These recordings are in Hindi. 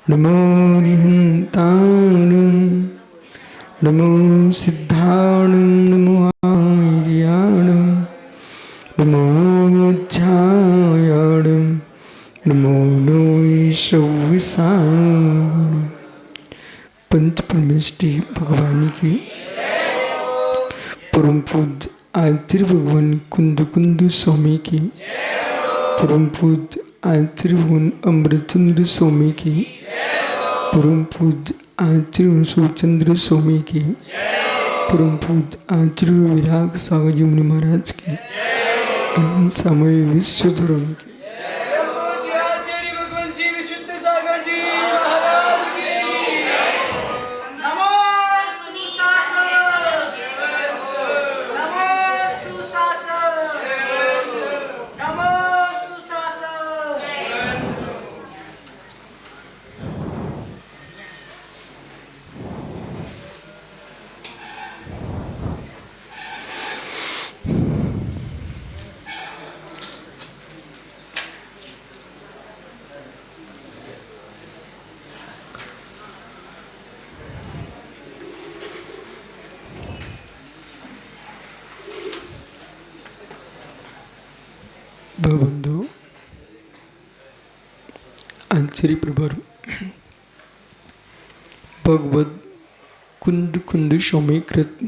नमो निहंताणं नमो सिद्धाणं नमो आर्याणं नमो मोक्षायाणं नमो नोईश्वरसाणं। पंच परमेष्टि भगवान की परम पूज्य आचार्य भगवान कुंद कुंद स्वामी की, परम पूज्य आचार्य भगवान अमृतचंद्र स्वामी की, परम पूज्य आचार्य सुचंद्र स्वामी की, परम पूज्य आचार्य विराग सागर जी मुनि महाराज की, समय विश्व धर्म की। भवबंधु आचार्य प्रभर भगवद कुंद कुंद स्वामी कृत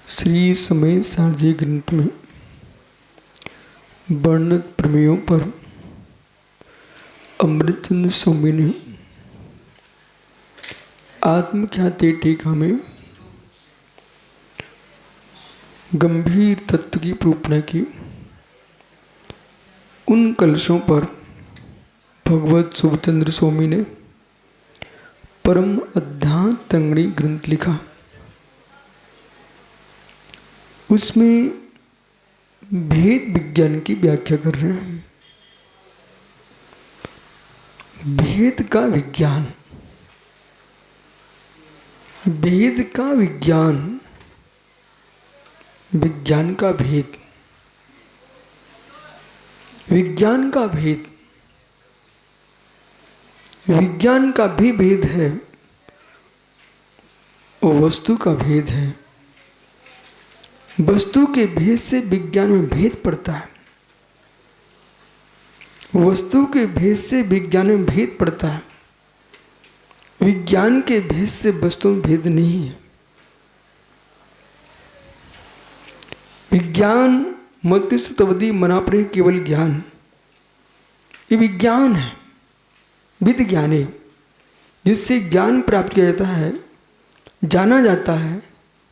श्री समय सारजी ग्रंथ में वर्णित प्रमेयों पर अमृतचंद्र स्वामी ने आत्मख्याति टीका में गंभीर तत्व की प्रूपणा की। उन कलशों पर भगवत सुभचंद्र स्वामी ने परम अध्यात्मगणी ग्रंथ लिखा। उसमें भेद विज्ञान की व्याख्या कर रहे हैं। भेद का विज्ञान, भेद का विज्ञान, विज्ञान का भेद, विज्ञान का भेद, विज्ञान का भी भेद है और वस्तु का भेद है। वस्तु के भेद से विज्ञान में भेद पड़ता है, वस्तु के भेद से विज्ञान में भेद पड़ता है। विज्ञान के भेद से वस्तु में भेद नहीं है। विज्ञान मतिस्तवधि मनापरे केवल ज्ञान, ये विज्ञान है, विद ज्ञान है, जिससे ज्ञान प्राप्त किया जाता है, जाना जाता है,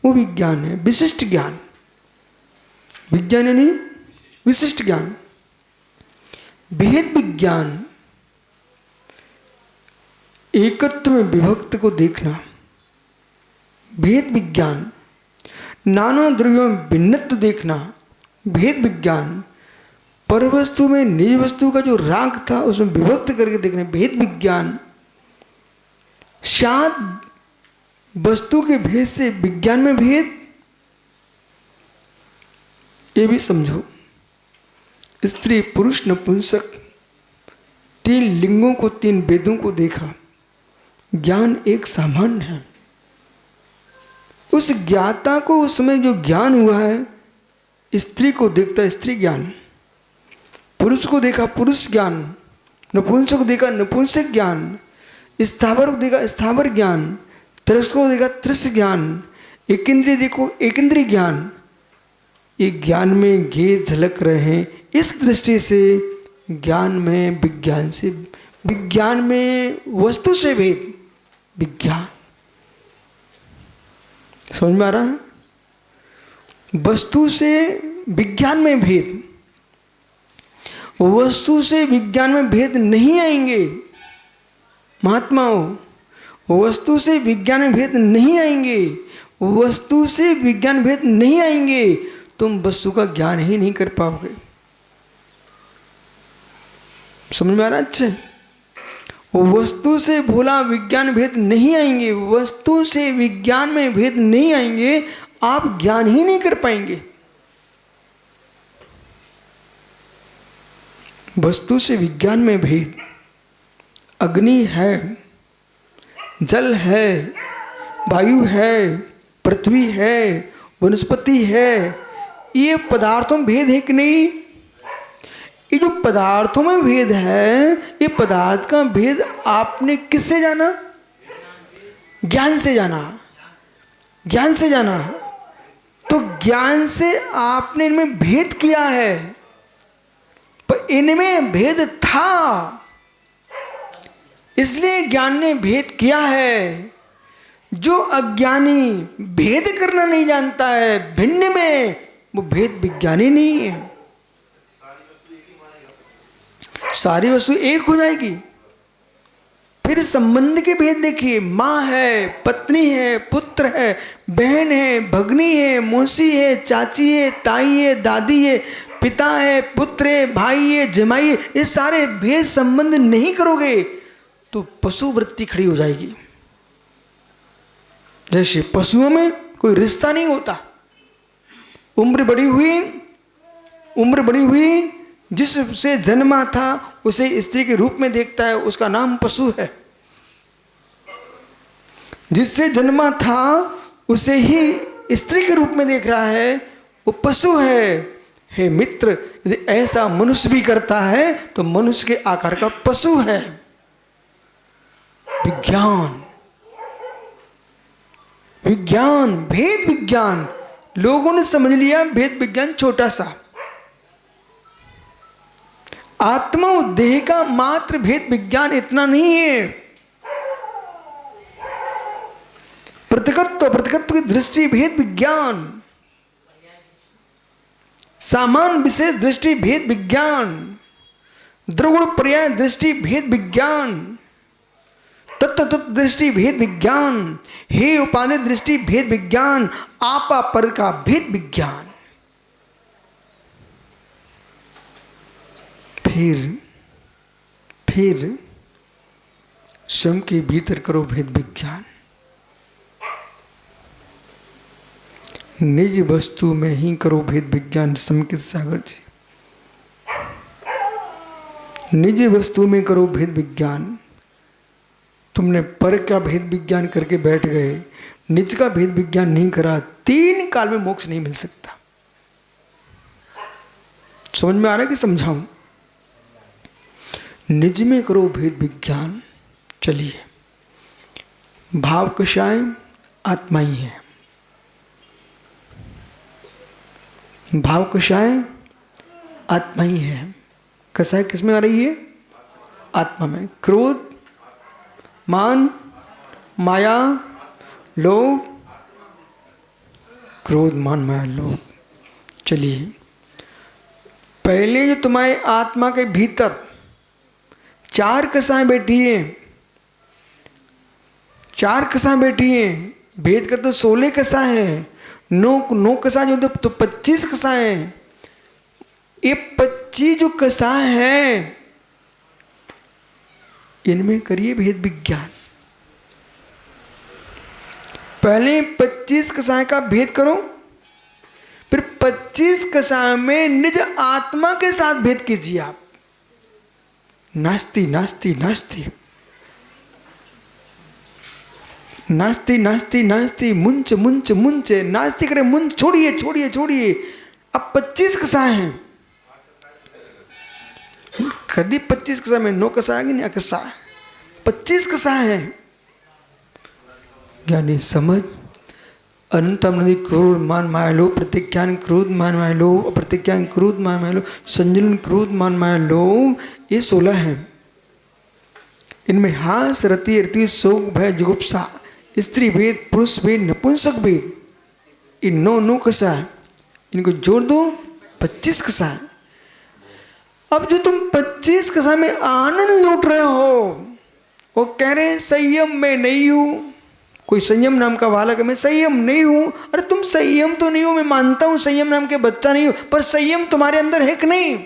वो विज्ञान है। विशिष्ट ज्ञान, विज्ञान यानी विशिष्ट ज्ञान। भेद विज्ञान एकत्व में विभक्त को देखना, भेद विज्ञान नाना द्रव्यों में भिन्नत्व देखना, भेद विज्ञान पर वस्तु में निज वस्तु का जो राग था उसमें विभक्त करके देखना, भेद विज्ञान। शायद वस्तु के भेद से विज्ञान में भेद, ये भी समझो। स्त्री पुरुष नपुंसक तीन लिंगों को, तीन वेदों को देखा, ज्ञान एक सामान्य है। उस ज्ञाता को उस समय जो ज्ञान हुआ है, स्त्री को देखता स्त्री ज्ञान, पुरुष को देखा पुरुष ज्ञान, नपुंसक को देखा नपुंसक ज्ञान, स्थावर को देखा स्थावर ज्ञान, तिरस्क को देखा तिरस्क ज्ञान, एक इंद्रिय देखो एक इंद्रिय ज्ञान। ये ज्ञान में घेर झलक रहे हैं। इस दृष्टि से ज्ञान में विज्ञान से, विज्ञान में वस्तु से भेद, विज्ञान समझ में आ रहा है? वस्तु से विज्ञान में भेद, वस्तु से विज्ञान में भेद नहीं आएंगे महात्माओं, वस्तु से विज्ञान में भेद नहीं आएंगे, वस्तु से विज्ञान भेद नहीं आएंगे। तुम वस्तु का ज्ञान ही नहीं कर पाओगे। समझ में आ रहा है? अच्छे, वस्तु से भोला विज्ञान भेद नहीं आएंगे, वस्तु से विज्ञान में भेद नहीं आएंगे, आप ज्ञान ही नहीं कर पाएंगे। वस्तु से विज्ञान में भेद, अग्नि है, जल है, वायु है, पृथ्वी है, वनस्पति है, ये पदार्थों में भेद है कि नहीं? ये जो पदार्थों में भेद है, ये पदार्थ का भेद आपने किससे जाना? ज्ञान से जाना। ज्ञान से जाना। तो ज्ञान से आपने इनमें भेद किया है, पर इनमें भेद था, इसलिए ज्ञान ने भेद किया है। जो अज्ञानी भेद करना नहीं जानता है भिन्न में, वो भेद विज्ञानी नहीं है। सारी वस्तु एक हो जाएगी। फिर संबंध के भेद देखिए, माँ है, पत्नी है, पुत्र है, बहन है, भगनी है, मौसी है, चाची है, ताई है, दादी है, पिता है, पुत्र है, भाई है, जमाई है, ये सारे भेद संबंध नहीं करोगे तो पशु वृत्ति खड़ी हो जाएगी। जैसे पशुओं में कोई रिश्ता नहीं होता। उम्र बड़ी हुई जिससे जन्मा था उसे स्त्री के रूप में देखता है, उसका नाम पशु है। जिससे जन्मा था उसे ही स्त्री के रूप में देख रहा है, वो पशु है। हे मित्र, यदि ऐसा मनुष्य भी करता है तो मनुष्य के आकार का पशु है। विज्ञान, भेद विज्ञान, लोगों ने समझ लिया भेद विज्ञान छोटा सा। आत्मा और देह का मात्र भेद विज्ञान इतना नहीं है। प्रतिकत्व की दृष्टि भेद विज्ञान, सामान्य विशेष दृष्टि भेद विज्ञान, द्रगुण पर्याय दृष्टि भेद विज्ञान, तत्व दृष्टि भेद विज्ञान, हे उपाधि दृष्टि भेद विज्ञान, आपा पर का भेद विज्ञान। फिर स्वयं के भीतर करो भेद विज्ञान। निज वस्तु में ही करो भेद विज्ञान। संकित सागर जी, निज वस्तु में करो भेद विज्ञान। तुमने पर का भेद विज्ञान करके बैठ गए, निज का भेद विज्ञान नहीं करा, 3 काल में मोक्ष नहीं मिल सकता। समझ में आ रहा है कि समझाऊं? निज में करो भेद विज्ञान। चलिए, भाव कषाय आत्मा ही है। भाव कषाय आत्मा ही है। कषाय किस में आ रही है? आत्मा में। क्रोध, मान, माया, लोभ। क्रोध, मान, माया, लोभ। चलिए, पहले जो तुम्हारे आत्मा के भीतर 4 कषाएं बैठी हैं, 4 कषाएं बैठी हैं। भेद कर तो 16 कषाएं हैं, 9 कषाएं जो तो 25 कषाएं हैं। ये 25 जो कषाएं हैं, इनमें करिए भेद विज्ञान। पहले 25 कषाय का भेद करो, फिर 25 कषाय में निज आत्मा के साथ भेद कीजिए आप। नास्ति नास्ति नास्ति नास्ति नास्ति नास्ति, मुंच मुंच मुंच, नास्ति करे मुंच, छोड़िए छोड़िए छोड़िए। अब 25 कषाय हैं। कभी 25 कषाय में 9 कषाय की नहीं कषाय, 25 कषाय हैं। ज्ञानी समझ, अनंतम नदी क्रोध मान माया लो, प्रतिज्ञान क्रोध मान माया लो, अप्रतिज्ञान क्रोध मान माया लो, संजलन क्रोध मान माया लो। ये 16 हैं। इनमें हास, रति, रति, शोक, भय, जुगुप्सा, स्त्री भेद, पुरुष भेद, नपुंसक भेद, इन 9 कषाय, इनको जोड़ दो 25 कषाय। अब जो तुम 25 कषाय में आनंद लूट रहे हो, वो कह रहे हैं संयम में नहीं हूं। कोई संयम नाम का बालक है, मैं संयम नहीं हूं। अरे तुम संयम तो नहीं हो, मैं मानता हूं संयम नाम के बच्चा नहीं हो, पर संयम तुम्हारे अंदर है कि नहीं?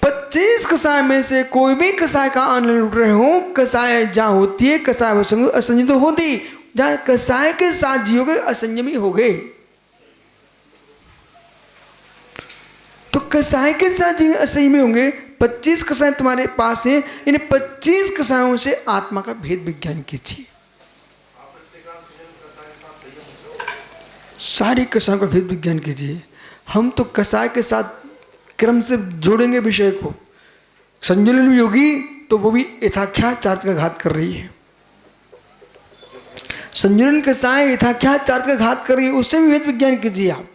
25 कषाय में से कोई भी कषाय का आनंद लूट रहे हो। कषाय जहां होती है, कषाय असंयम तो होती, जहां कषाय के साथ जियोगे असंयमी हो गए। तो कसाई के साथ सही में होंगे। 25 कसाई तुम्हारे पास हैं, इन 25 कसायों से आत्मा का भेद विज्ञान कीजिए। सारे कसायों का भेद विज्ञान कीजिए। हम तो कसाय के साथ क्रम से जोड़ेंगे विषय को। संजलन भी होगी तो वो भी यथाख्यात चार्थ का घात कर रही है। संजलन कसाय यथाख्यात चार्थ का घात कर रही है, उससे भी भेद विज्ञान कीजिए आप।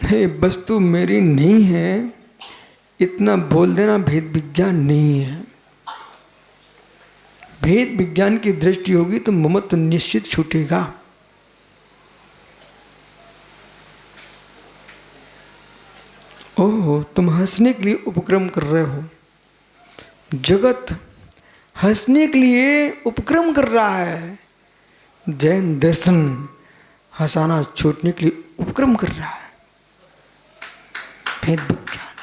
हे वस्तु मेरी नहीं है, इतना बोल देना भेद विज्ञान नहीं है। भेद विज्ञान की दृष्टि होगी तो ममत्व निश्चित छूटेगा। ओह, तुम हंसने के लिए उपक्रम कर रहे हो। जगत हंसने के लिए उपक्रम कर रहा है। जैन दर्शन हंसाना छूटने के लिए उपक्रम कर रहा है। भेद विज्ञान,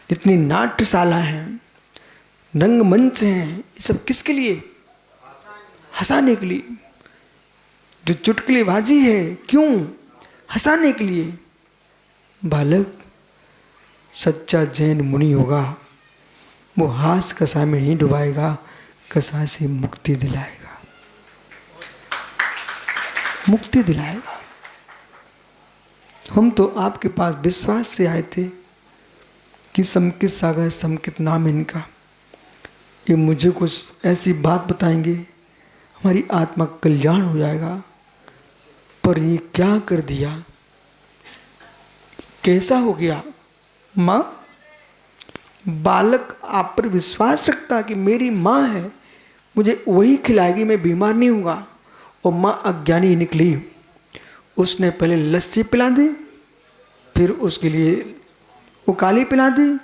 जितनी नाट्यशाला हैं, रंगमंच हैं, ये सब किसके लिए? हंसाने के लिए। जो चुटकुलेबाजी है, क्यों? हंसाने के लिए। बालक सच्चा जैन मुनि होगा, वो हास कसाय में नहीं डुबाएगा, कसाय से मुक्ति दिलाएगा, मुक्ति दिलाएगा। हम तो आपके पास विश्वास से आए थे कि समकित सागर समकित नाम है इनका, ये मुझे कुछ ऐसी बात बताएंगे हमारी आत्मा कल्याण हो जाएगा। पर ये क्या कर दिया, कैसा हो गया? माँ, बालक आप पर विश्वास रखता कि मेरी माँ है, मुझे वही खिलाएगी, मैं बीमार नहीं होगा। और माँ अज्ञानी निकली। उसने पहले लस्सी पिला दी, फिर उसके लिए वो काली पिला दी,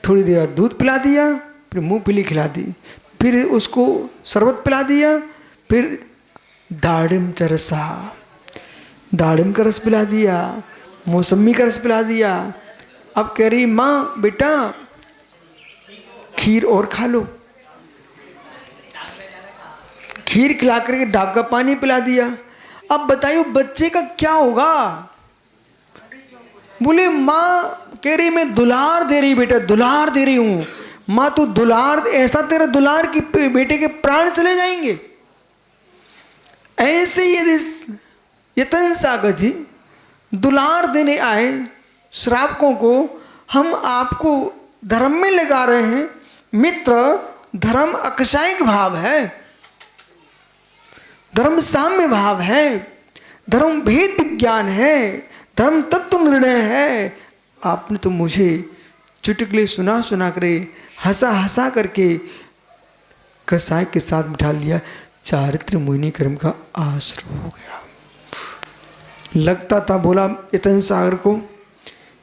थोड़ी देर दूध पिला दिया, फिर मूंगफली खिला दी, फिर उसको शरबत पिला दिया, फिर दाड़िम चरसा, दाड़िम का रस पिला दिया, मौसमी का रस पिला दिया। अब कह रही माँ बेटा खीर और खा लो। खीर खिला करके डाब का पानी पिला दिया। अब बताइए बच्चे का क्या होगा? बोले माँ कह रही मैं दुलार दे रही, बेटा दुलार दे रही हूं। माँ तू दुलार, ऐसा तेरा दुलार कि बेटे के प्राण चले जाएंगे। ऐसे यदि यतन सागर जी दुलार देने आए श्रावकों को, हम आपको धर्म में लगा रहे हैं। मित्र, धर्म अकशायिक भाव है, धर्म साम्य भाव है, धर्म भेद विज्ञान है, धर्म तत्व निर्णय है। आपने तो मुझे चुटकुले सुना सुना करे, हंसा हंसा करके कसाय के साथ बिठा लिया। चारित्र मुनि कर्म का आश्रय हो गया। लगता था बोला यतन सागर को,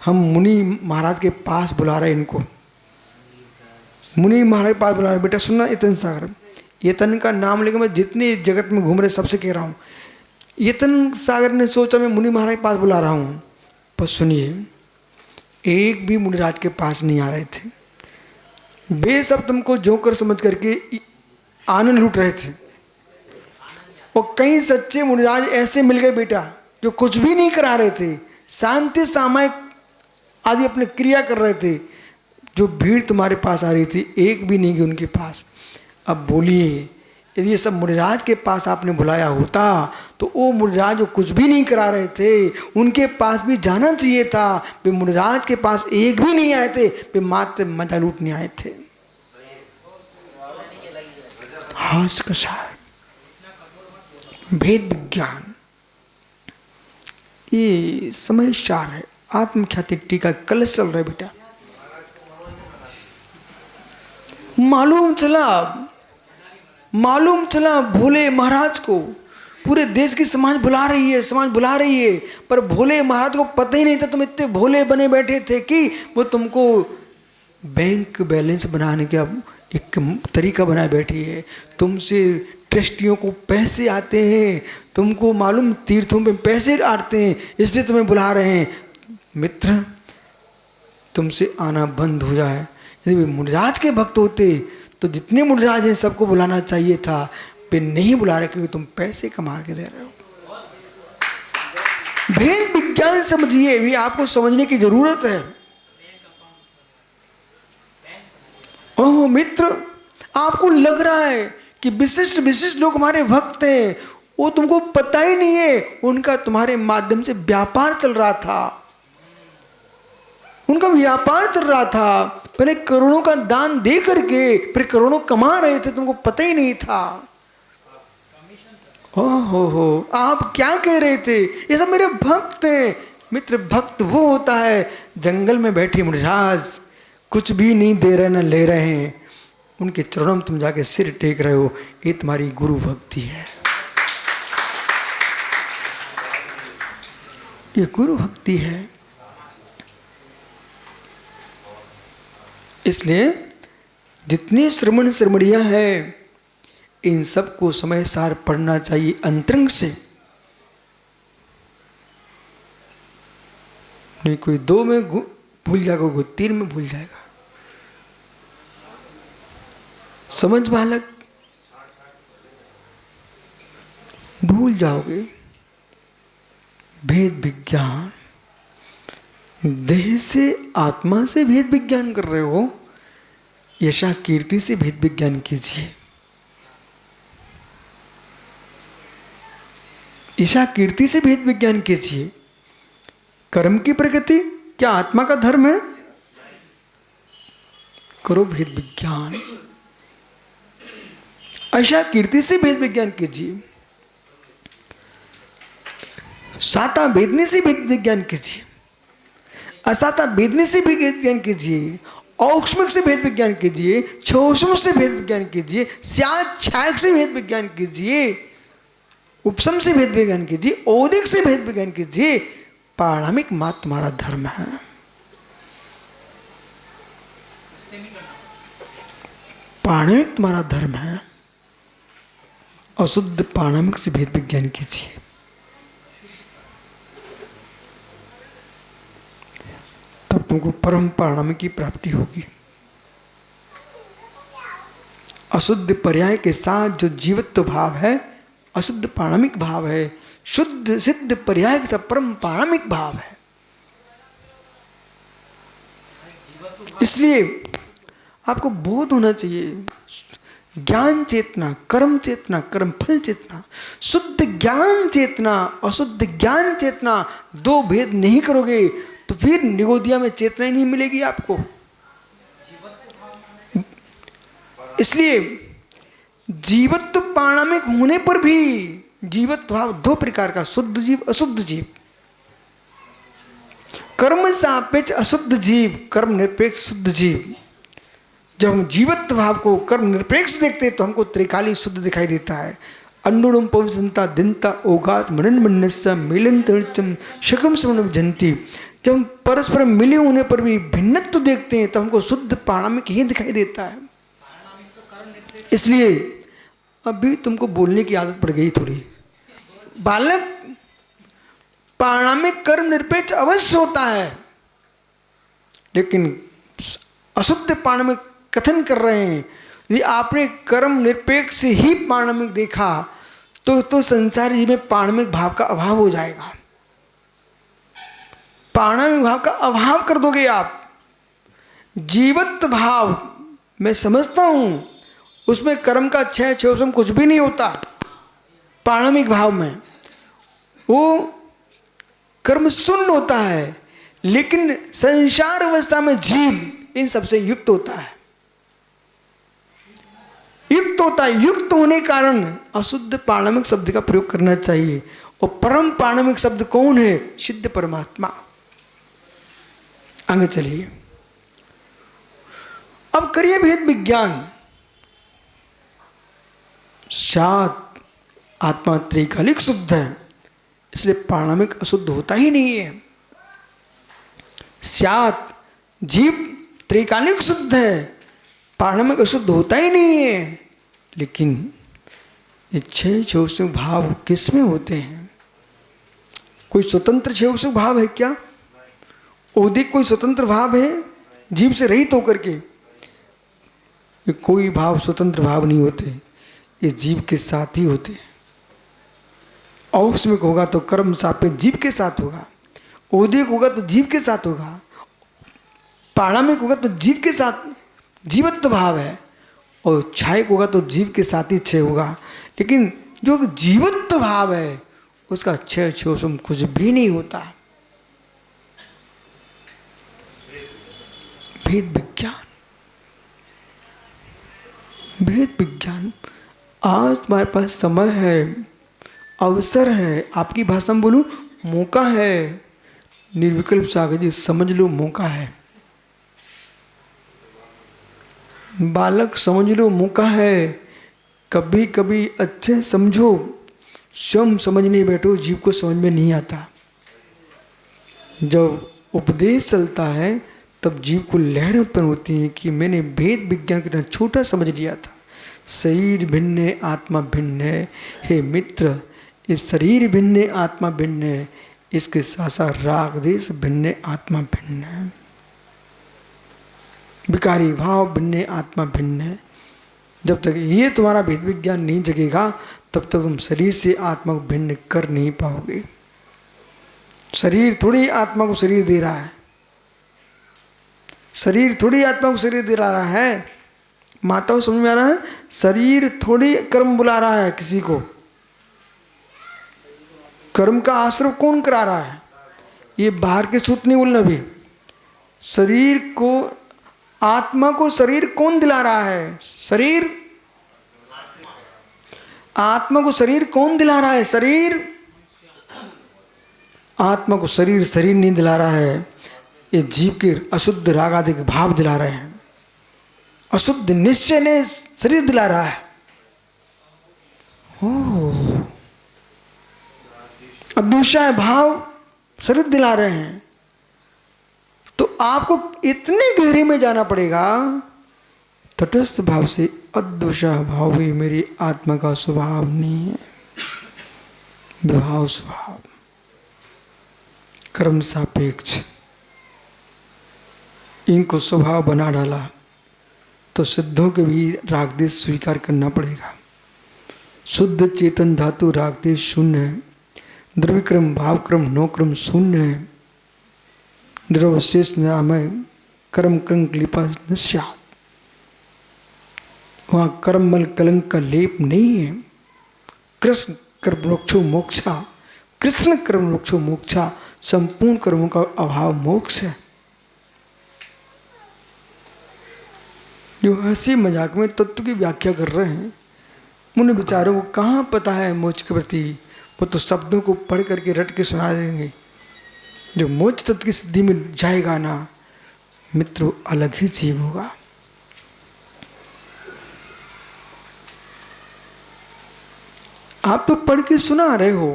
हम मुनि महाराज के पास बुला रहे इनको, मुनि महाराज के पास बुला रहे। बेटा सुनना यतन सागर, यतन का नाम लेकर मैं जितने जगत में घूम रहे सबसे कह रहा हूँ। यतन सागर ने सोचा मैं मुनि महाराज के पास बुला रहा हूँ, पर सुनिए एक भी मुनिराज के पास नहीं आ रहे थे। वे सब तुमको जोकर समझ करके आनंद लूट रहे थे। और कई सच्चे मुनिराज ऐसे मिल गए बेटा जो कुछ भी नहीं करा रहे थे, शांति सामायिक आदि अपने क्रिया कर रहे थे। जो भीड़ तुम्हारे पास आ रही थी एक भी नहीं गई उनके पास। अब बोलिए यदि ये सब मुनिराज के पास आपने बुलाया होता तो वो मुनिराज जो कुछ भी नहीं करा रहे थे उनके पास भी जाना चाहिए था। वे मुनिराज के पास एक भी नहीं आए थे, वे मात्र मजा लूटने आए थे। हास कसाय, भेद विज्ञान, ये समय सार है। आत्मख्याति टीका कलश चल रहा है बेटा। मालूम चला भोले महाराज को, पूरे देश की समाज बुला रही है, समाज बुला रही है, पर भोले महाराज को पता ही नहीं था तुम इतने भोले बने बैठे थे कि वो तुमको बैंक बैलेंस बनाने का एक तरीका बनाए बैठी है। तुमसे ट्रस्टियों को पैसे आते हैं, तुमको मालूम तीर्थों में पैसे आते हैं, इसलिए तुम्हें बुला रहे हैं। मित्र, तुमसे आना बंद हो जाए। यदि वे मुनिराज के भक्त होते तो जितने मुनिराज हैं सबको बुलाना चाहिए था। वे नहीं बुला रहे क्योंकि तुम पैसे कमा के दे रहे हो। भेद विज्ञान समझिए, भी आपको समझने की जरूरत है। ओह मित्र, आपको लग रहा है कि विशिष्ट विशिष्ट लोग हमारे भक्त हैं, वो तुमको पता ही नहीं है उनका तुम्हारे माध्यम से व्यापार चल रहा था। उनका व्यापार चल रहा था, पहले करोड़ों का दान दे करके फिर करोड़ों कमा रहे थे, तुमको पता ही नहीं था। हो आप क्या कह रहे थे, ये सब मेरे भक्त हैं। मित्र, भक्त वो होता है जंगल में बैठे मुनिराज, कुछ भी नहीं दे रहे न ले रहे हैं, उनके चरणों में तुम जाके सिर टेक रहे हो, ये तुम्हारी गुरु भक्ति है, ये गुरु भक्ति है। इसलिए जितने श्रमण श्रमणियां हैं, इन सबको समय सार पढ़ना चाहिए अंतरंग से। नहीं कोई 2 में भूल जाएगा, कोई 3 में भूल जाएगा। समझ बालक, भूल जाओगे। भेद विज्ञान, देह से आत्मा से भेद विज्ञान कर रहे हो, यशा कीर्ति से भेद विज्ञान कीजिए। यशा कीर्ति से भेद विज्ञान कीजिए। कर्म की प्रकृति क्या आत्मा का धर्म है? करो भेद विज्ञान। यशा कीर्ति से भेद विज्ञान कीजिए। साता वेदनी से भेद विज्ञान कीजिए, असाता वेदनी से भेद विज्ञान कीजिए, औक्ष्मिक से भेद विज्ञान कीजिए, छोष्म से भेद विज्ञान कीजिए, स्याद छायक से भेद विज्ञान कीजिए, उपसम से भेद विज्ञान कीजिए, औदिक से भेद विज्ञान कीजिए। पारणामिक मात्र तुम्हारा धर्म है। पारणामिक तुम्हारा धर्म है। अशुद्ध पारणामिक से भेद विज्ञान कीजिए। तब तुमको परम पारणामिक की प्राप्ति होगी। अशुद्ध पर्याय के साथ जो जीवत्व भाव है, अशुद्ध पारणामिक भाव है। शुद्ध सिद्ध पर्याय के साथ परम पारणामिक भाव है। इसलिए आपको बोध होना चाहिए, ज्ञान चेतना, कर्म चेतना, कर्म फल चेतना, शुद्ध ज्ञान चेतना, अशुद्ध ज्ञान चेतना, 2 भेद नहीं करोगे तो फिर निगोदिया में चेतना ही नहीं मिलेगी आपको। इसलिए जीवत्व पारणामिक होने पर भी जीवत्व भाव 2 प्रकार का, शुद्ध जीव, अशुद्ध जीव। कर्म सापेक्ष अशुद्ध जीव, कर्म निरपेक्ष शुद्ध जीव। जब हम जीवत्व भाव को कर्म निरपेक्ष देखते हैं तो हमको त्रिकाली शुद्ध दिखाई देता है। अन्नुडम पवसंता दिनता ओगात मनन मनस्सा मिलन तर्चम शकम समन जंती। जब हम परस्पर मिले होने पर भी भिन्नत्व देखते हैं तो हमको शुद्ध पारणामिक ही दिखाई देता है। इसलिए अभी तुमको बोलने की आदत पड़ गई थोड़ी। बालक, पारणामिक कर्म निरपेक्ष अवश्य होता है, लेकिन अशुद्ध पारणामिक कथन कर रहे हैं। यदि आपने कर्म निरपेक्ष ही पारणामिक देखा तो संसार जी में पारणामिक भाव का अभाव हो जाएगा। पारणामिक भाव का अभाव कर दोगे आप। जीवत्व भाव मैं समझता हूं, उसमें कर्म का क्षय छोषम कुछ भी नहीं होता। पारणामिक भाव में वो कर्म शून्य होता है, लेकिन संसार अवस्था में जीव इन सबसे युक्त होता है। युक्त होता है, युक्त होने के कारण अशुद्ध पारणामिक शब्द का प्रयोग करना चाहिए। और परम पारणामिक शब्द कौन है? सिद्ध परमात्मा। आगे चलिए, अब करिए भेद विज्ञान। सात आत्मा त्रिकालिक शुद्ध है, इसलिए पारणामिक अशुद्ध होता ही नहीं है। सात जीव त्रिकालिक शुद्ध है, पारणामिक अशुद्ध होता ही नहीं है। लेकिन ये 6 छोषक भाव किस में होते हैं? कोई स्वतंत्र छोषक भाव है क्या? औदिक कोई स्वतंत्र भाव है जीव से रहित होकर के? ये कोई भाव स्वतंत्र भाव नहीं होते, ये जीव के साथ ही होते हैं। औष्मिक होगा तो कर्म सापेक्ष जीव के साथ होगा, औदिक होगा तो जीव के साथ होगा, पारमाणिक होगा तो जीव के साथ जीवत्व भाव है, और क्षयिक होगा तो जीव के साथ ही क्षय होगा। लेकिन जो जीवत्व भाव है उसका क्षय शोषण कुछ भी नहीं होता। भेद विज्ञान, भेद विज्ञान। आज तुम्हारे पास समय है, अवसर है, आपकी भाषा में बोलूं मौका है। निर्विकल्प सागर जी समझ लो मौका है, बालक समझ लो मौका है। कभी कभी अच्छे समझो, स्वयं समझने बैठो, जीव को समझ में नहीं आता। जब उपदेश चलता है तब जीव को लहरें उत्पन्न होती हैं कि मैंने भेद विज्ञान कितना छोटा समझ लिया था। शरीर भिन्न है, आत्मा भिन्न है। हे मित्र, इस शरीर भिन्न है, आत्मा भिन्न है, इसके साथ साथ राग देश भिन्न है, आत्मा भिन्न है। विकारी भाव भिन्न है, आत्मा भिन्न है। जब तक ये तुम्हारा भेद विज्ञान नहीं जगेगा तब तक तुम शरीर से आत्मा को भिन्न कर नहीं पाओगे। शरीर थोड़ी आत्मा को शरीर दे रहा है, शरीर थोड़ी आत्मा को शरीर दे रहा है। माताओं समझ में आ रहा है? शरीर थोड़ी कर्म बुला रहा है किसी को। कर्म का आश्रय कौन करा रहा है? ये बाहर के सूत्र नहीं बोलना भी। शरीर को, आत्मा को शरीर कौन दिला रहा है? शरीर, आत्मा को शरीर कौन दिला रहा है? शरीर, आत्मा को शरीर, शरीर नहीं दिला रहा है। ये जीव के अशुद्ध राग आदि के भाव दिला रहे हैं। अशुद्ध निश्चय ने शरीर दिला रहा है। अद्वेषाय भाव शरीर दिला रहे हैं। तो आपको इतने गहरे में जाना पड़ेगा। तटस्थ भाव से अद्वेषा भाव भी मेरी आत्मा का स्वभाव नहीं है। विभाव स्वभाव, कर्म सापेक्ष, इनको स्वभाव बना डाला तो सिद्धों के भी रागदेश स्वीकार करना पड़ेगा। शुद्ध चेतन धातु रागदेश शून्य है। द्रव्यक्रम भावक्रम नौक्रम शून्य है। द्रवशेष नाम है कर्म कंकलिपा नश्या। वहाँ कर्ममल कलंक का लेप नहीं है। कृष्ण कर्मोक्षो मोक्षा, कृष्ण कर्मोक्षो मोक्षा, संपूर्ण कर्मों का अभाव मोक्ष है। जो हंसी मजाक में तत्व की व्याख्या कर रहे हैं उन विचारों को कहाँ पता है मोक्ष के प्रति। वो तो शब्दों को पढ़ करके रट के सुना देंगे। जो मोक्ष तत्व की सिद्धि में जाएगा ना मित्रों, अलग ही जीव होगा। आप तो पढ़ के सुना रहे हो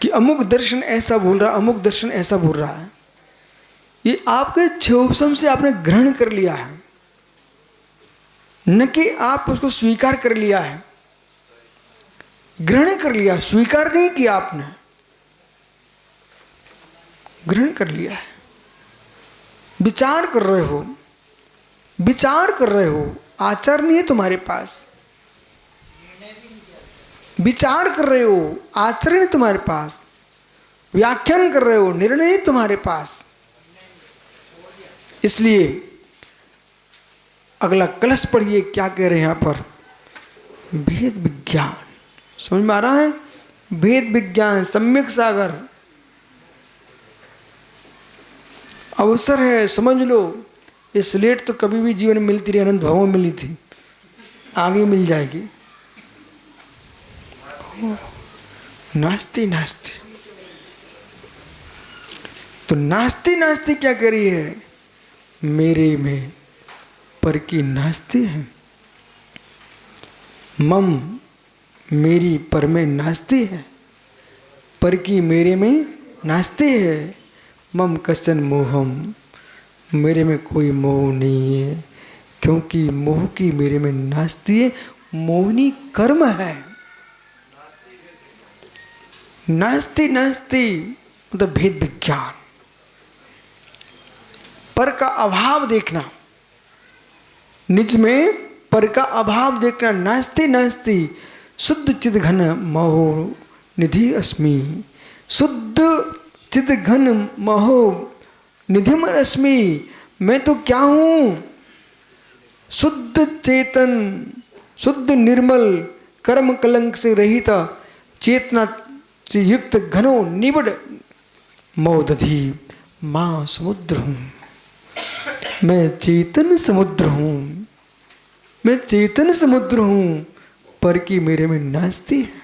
कि अमुक दर्शन ऐसा बोल रहा, अमुक दर्शन ऐसा बोल रहा है। ये आपके क्षोभसम से आपने ग्रहण कर लिया है, न कि आप उसको स्वीकार कर लिया है। ग्रहण कर लिया, स्वीकार नहीं किया आपने, ग्रहण कर लिया है। विचार कर रहे हो, विचार कर रहे हो, आचार नहीं है तुम्हारे पास। विचार कर रहे हो, आचरण नहीं तुम्हारे पास। व्याख्यान कर रहे हो, निर्णय नहीं तुम्हारे पास। इसलिए अगला कलश पढ़िए, क्या कह रहे हैं यहां पर? भेद विज्ञान समझ में आ रहा है? भेद विज्ञान, सम्यक सागर, अवसर है, समझ लो। ये स्लेट तो कभी भी जीवन में मिलती रही, अनंत भावों में मिली थी, आगे मिल जाएगी। नास्ती नास्ती, तो नास्ती नास्ती क्या कह रही है? मेरे में पर की नास्ती है। मम मेरी पर में नास्ती है, पर की मेरे में नास्ती है। मम कश्चन मोहम, मेरे में कोई मोह नहीं है, क्योंकि मोह की मेरे में नास्ती है। मोहनी कर्म है। नास्ती नास्ती मतलब भेद विज्ञान, पर का अभाव देखना, निज में पर का अभाव देखना। नास्ती नास्ती शुद्ध चिद घन महो निधि अस्मि, शुद्ध चिद घन महो निधिम अस्मि, मैं तो क्या हूँ? शुद्ध चेतन, शुद्ध निर्मल, कर्म कलंक से रहित, चेतना से युक्त घनो निबड़ मौदधि माँ समुद्र हूँ। मैं चेतन समुद्र हूँ, मैं चेतन समुद्र हूँ, पर कि मेरे में नास्ति है।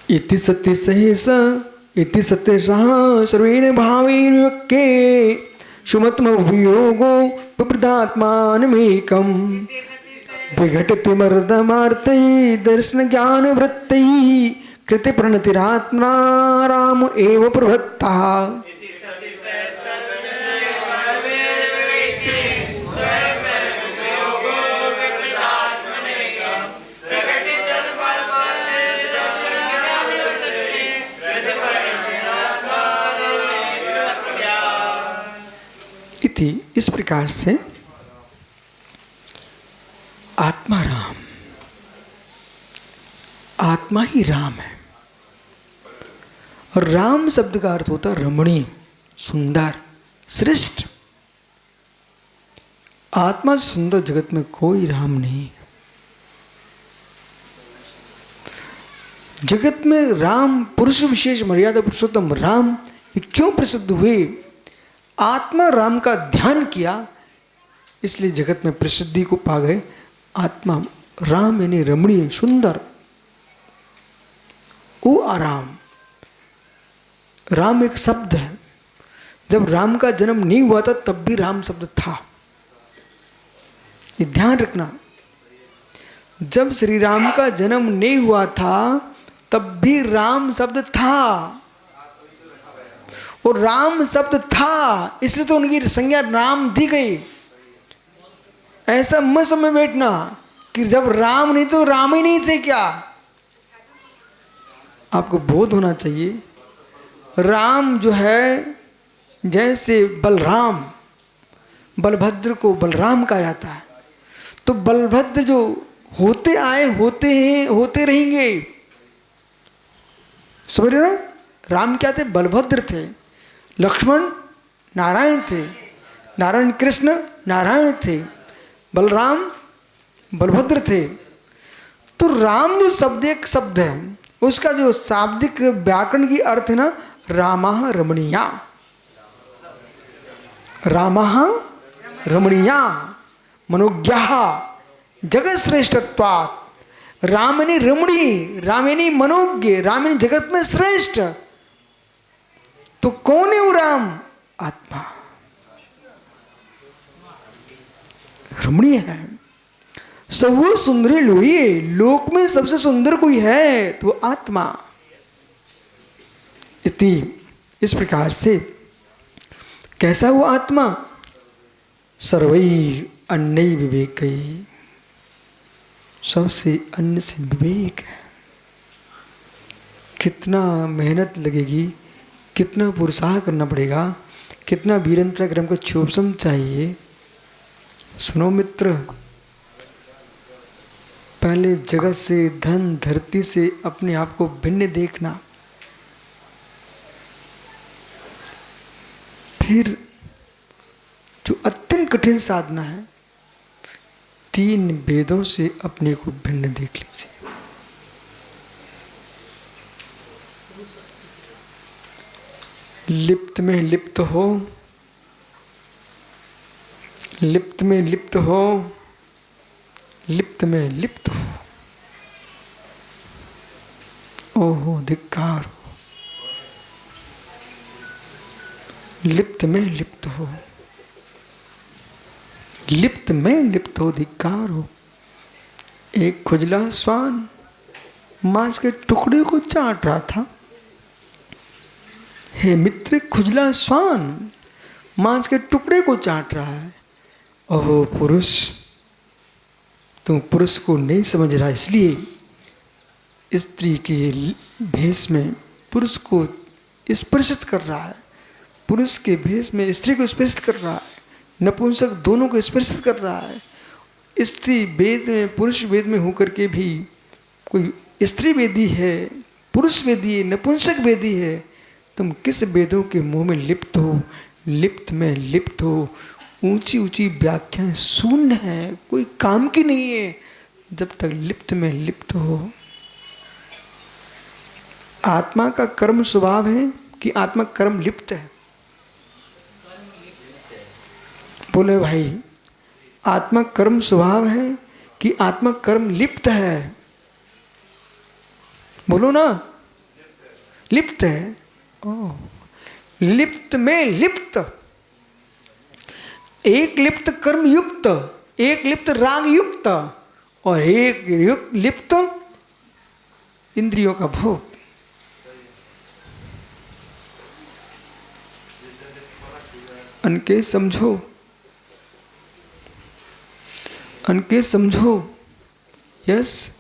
इति सत्य सहसा इति सत्य सहा सर्वेण भावेन व्यक्के सुमत्म वियोगो विपृतात्मानमेकम् विघटति मर्दमार्तै दर्शन ज्ञान वृत्तै कृति प्रणतिरात्मा राम एव प्रवत्तः। इस प्रकार से आत्मा राम, आत्मा ही राम है। और राम शब्द का अर्थ होता है रमणीय, सुंदर, श्रेष्ठ। आत्मा से सुंदर जगत में कोई राम नहीं। जगत में राम पुरुष विशेष मर्यादा पुरुषोत्तम राम ये क्यों प्रसिद्ध हुए? आत्मा राम का ध्यान किया, इसलिए जगत में प्रसिद्धि को पा गए। आत्मा राम यानी रमणीय, सुंदर, वो आराम। राम एक शब्द है। जब राम का जन्म नहीं हुआ था तब भी राम शब्द था, ये ध्यान रखना। जब श्री राम का जन्म नहीं हुआ था तब भी राम शब्द था, और राम शब्द था इसलिए तो उनकी संज्ञा राम दी गई। ऐसा मत समझ बैठना कि जब राम नहीं तो राम ही नहीं थे क्या। आपको बोध होना चाहिए, राम जो है जैसे बलराम, बलभद्र को बलराम कहा जाता है, तो बलभद्र जो होते आए, होते हैं, होते रहेंगे। समझ रहे ना? राम क्या थे? बलभद्र थे। लक्ष्मण नारायण थे, नारायण कृष्ण नारायण थे, बलराम बलभद्र थे। तो राम जो शब्द एक शब्द है, उसका जो शाब्दिक व्याकरण की अर्थ है ना, रामः रमणीया, रामः रमणीया मनोज्ञः जगत श्रेष्ठत्वात्। राम यानी रमणीय, राम यानी मनोज्ञ, राम यानी जगत में श्रेष्ठ। तो कौन है वो राम? आत्मा रमणीय है। सब सुंदरी लोहिए, लोक में सबसे सुंदर कोई है तो आत्मा। इस प्रकार से कैसा वो आत्मा? सर्वैर अन्य विवेक, सबसे अन्य से विवेक है। कितना मेहनत लगेगी, कितना पुरुषार्थ करना पड़ेगा, कितना वीरन पराक्रम को क्षोभसम चाहिए। सुनो मित्र, पहले जगत से, धन धरती से अपने आप को भिन्न देखना, फिर जो अत्यंत कठिन साधना है, 3 वेदों से अपने को भिन्न देख लीजिए। लिप्त में लिप्त हो, लिप्त में लिप्त हो, लिप्त में लिप्त हो। ओहो धिक्कार हो। लिप्त में लिप्त हो, लिप्त में लिप्त हो, धिक्कार हो। एक खुजला श्वान मांस के टुकड़े को चाट रहा था। हे मित्र, खुजला श्वान मांस के टुकड़े को चाट रहा है। ओहो पुरुष, तुम पुरुष को नहीं समझ रहा, इसलिए स्त्री के भेष में पुरुष को स्पर्शित कर रहा है, पुरुष के भेष में स्त्री को स्पर्शित कर रहा है, नपुंसक दोनों को स्पर्शित कर रहा है। स्त्री वेद में, पुरुष वेद में होकर के भी कोई स्त्री वेदी है, पुरुष वेदी है, नपुंसक वेदी है, तुम किस वेदों के मुंह में लिप्त हो, लिप्त में लिप्त हो। ऊंची ऊंची व्याख्याएं शून्य है, कोई काम की नहीं है जब तक लिप्त में लिप्त हो। आत्मा का कर्म स्वभाव है कि आत्मा कर्म लिप्त है? बोले भाई, आत्मा कर्म स्वभाव है कि आत्मा कर्म लिप्त है? बोलो ना, लिप्त है। ओ, लिप्त में लिप्त, एक लिप्त कर्म युक्त, एक लिप्त राग युक्त और एक लिप्त इंद्रियों का भोग। अनके समझो, अनके समझो। यस,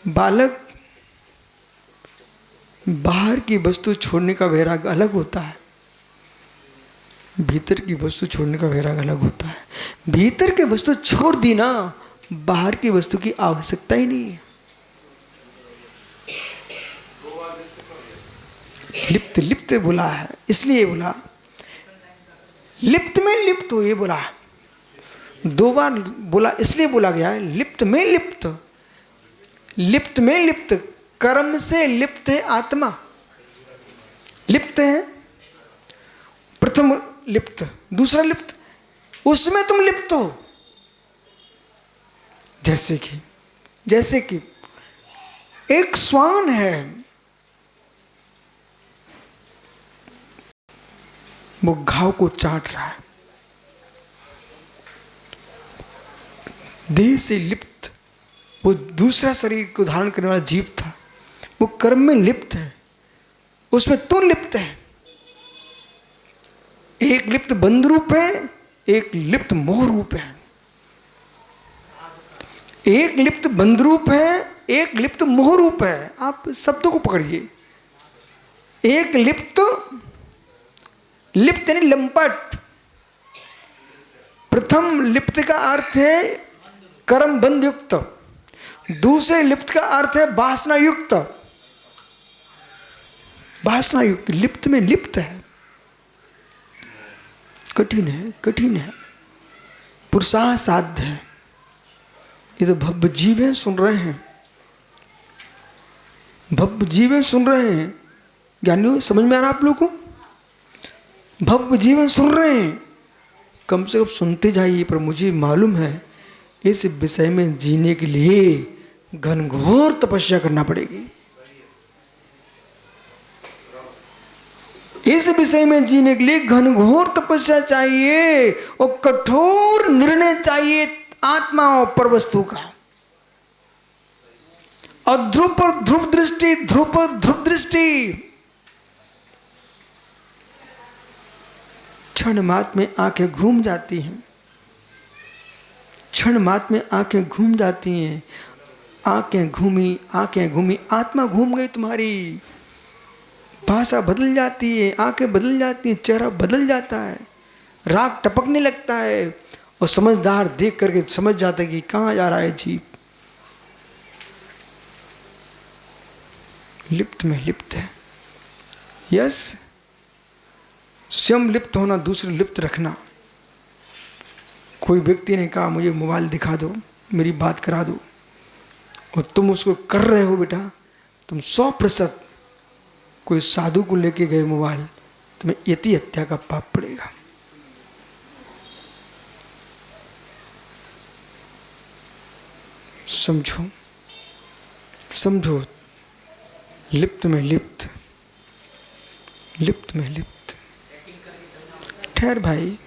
बालक बाहर की वस्तु छोड़ने का वैराग अलग होता है, भीतर की वस्तु छोड़ने का वैराग अलग होता है। भीतर की वस्तु छोड़ दी ना, बाहर की वस्तु की आवश्यकता ही नहीं है। लिप्त लिप्त बोला है, इसलिए बोला लिप्त में लिप्त हो, ये बोला दो बार बोला, इसलिए बोला गया है लिप्त में लिप्त। लिप्त में लिप्त, कर्म से लिप्त है आत्मा, लिप्त है। प्रथम लिप्त, दूसरा लिप्त, उसमें तुम लिप्त हो। जैसे कि एक श्वान है, वो घाव को चाट रहा है, देह से लिप्त, वो दूसरा शरीर को धारण करने वाला जीव था, वो कर्म में लिप्त है, उसमें तू लिप्त है। एक लिप्त बंध रूप है, एक लिप्त मोह रूप है। एक लिप्त बंध रूप है, एक लिप्त मोह रूप है। आप शब्दों को पकड़िए। एक लिप्त, लिप्त यानी लंपट। प्रथम लिप्त का अर्थ है कर्म बंध युक्त, दूसरे लिप्त का अर्थ है वासना युक्त। वासना युक्त, लिप्त में लिप्त है। कठिन है, कठिन है, पुरुषार्थ साध्य है। ये तो भव्य जीव है, सुन रहे हैं, भव्य जीव है, सुन रहे हैं। ज्ञानियों, समझ में आ रहा आप लोगों को? भव्य जीवन सुन रहे हैं, कम से कम सुनते जाइए। पर मुझे मालूम है इस विषय में जीने के लिए घनघोर तपस्या करना पड़ेगी। इस विषय में जीने के लिए घनघोर तपस्या चाहिए और कठोर निर्णय चाहिए आत्मा और परवस्तु का। और ध्रुव पर ध्रुव दृष्टि, ध्रुव पर ध्रुव दृष्टि। क्षण मात्र में आंखें घूम जाती हैं, क्षण मात्र में आंखें घूम जाती हैं। आंखें घूमी, आंखें घूमी, आत्मा घूम गई तुम्हारी। भाषा बदल जाती है, आंखें बदल जाती हैं, चेहरा बदल जाता है, राग टपकने लगता है और समझदार देख करके समझ जाता है कि कहाँ जा रहा है जीव। लिप्त में लिप्त है। यस, स्वयं लिप्त होना, दूसरे लिप्त रखना। कोई व्यक्ति ने कहा मुझे मोबाइल दिखा दो, मेरी बात करा दो, और तुम उसको कर रहे हो बेटा, तुम 100% कोई साधु को लेके गए मोबाइल, तुम्हें यति हत्या का पाप पड़ेगा। समझो, समझो, लिप्त में लिप्त, लिप्त में लिप्त। ठहर भाई,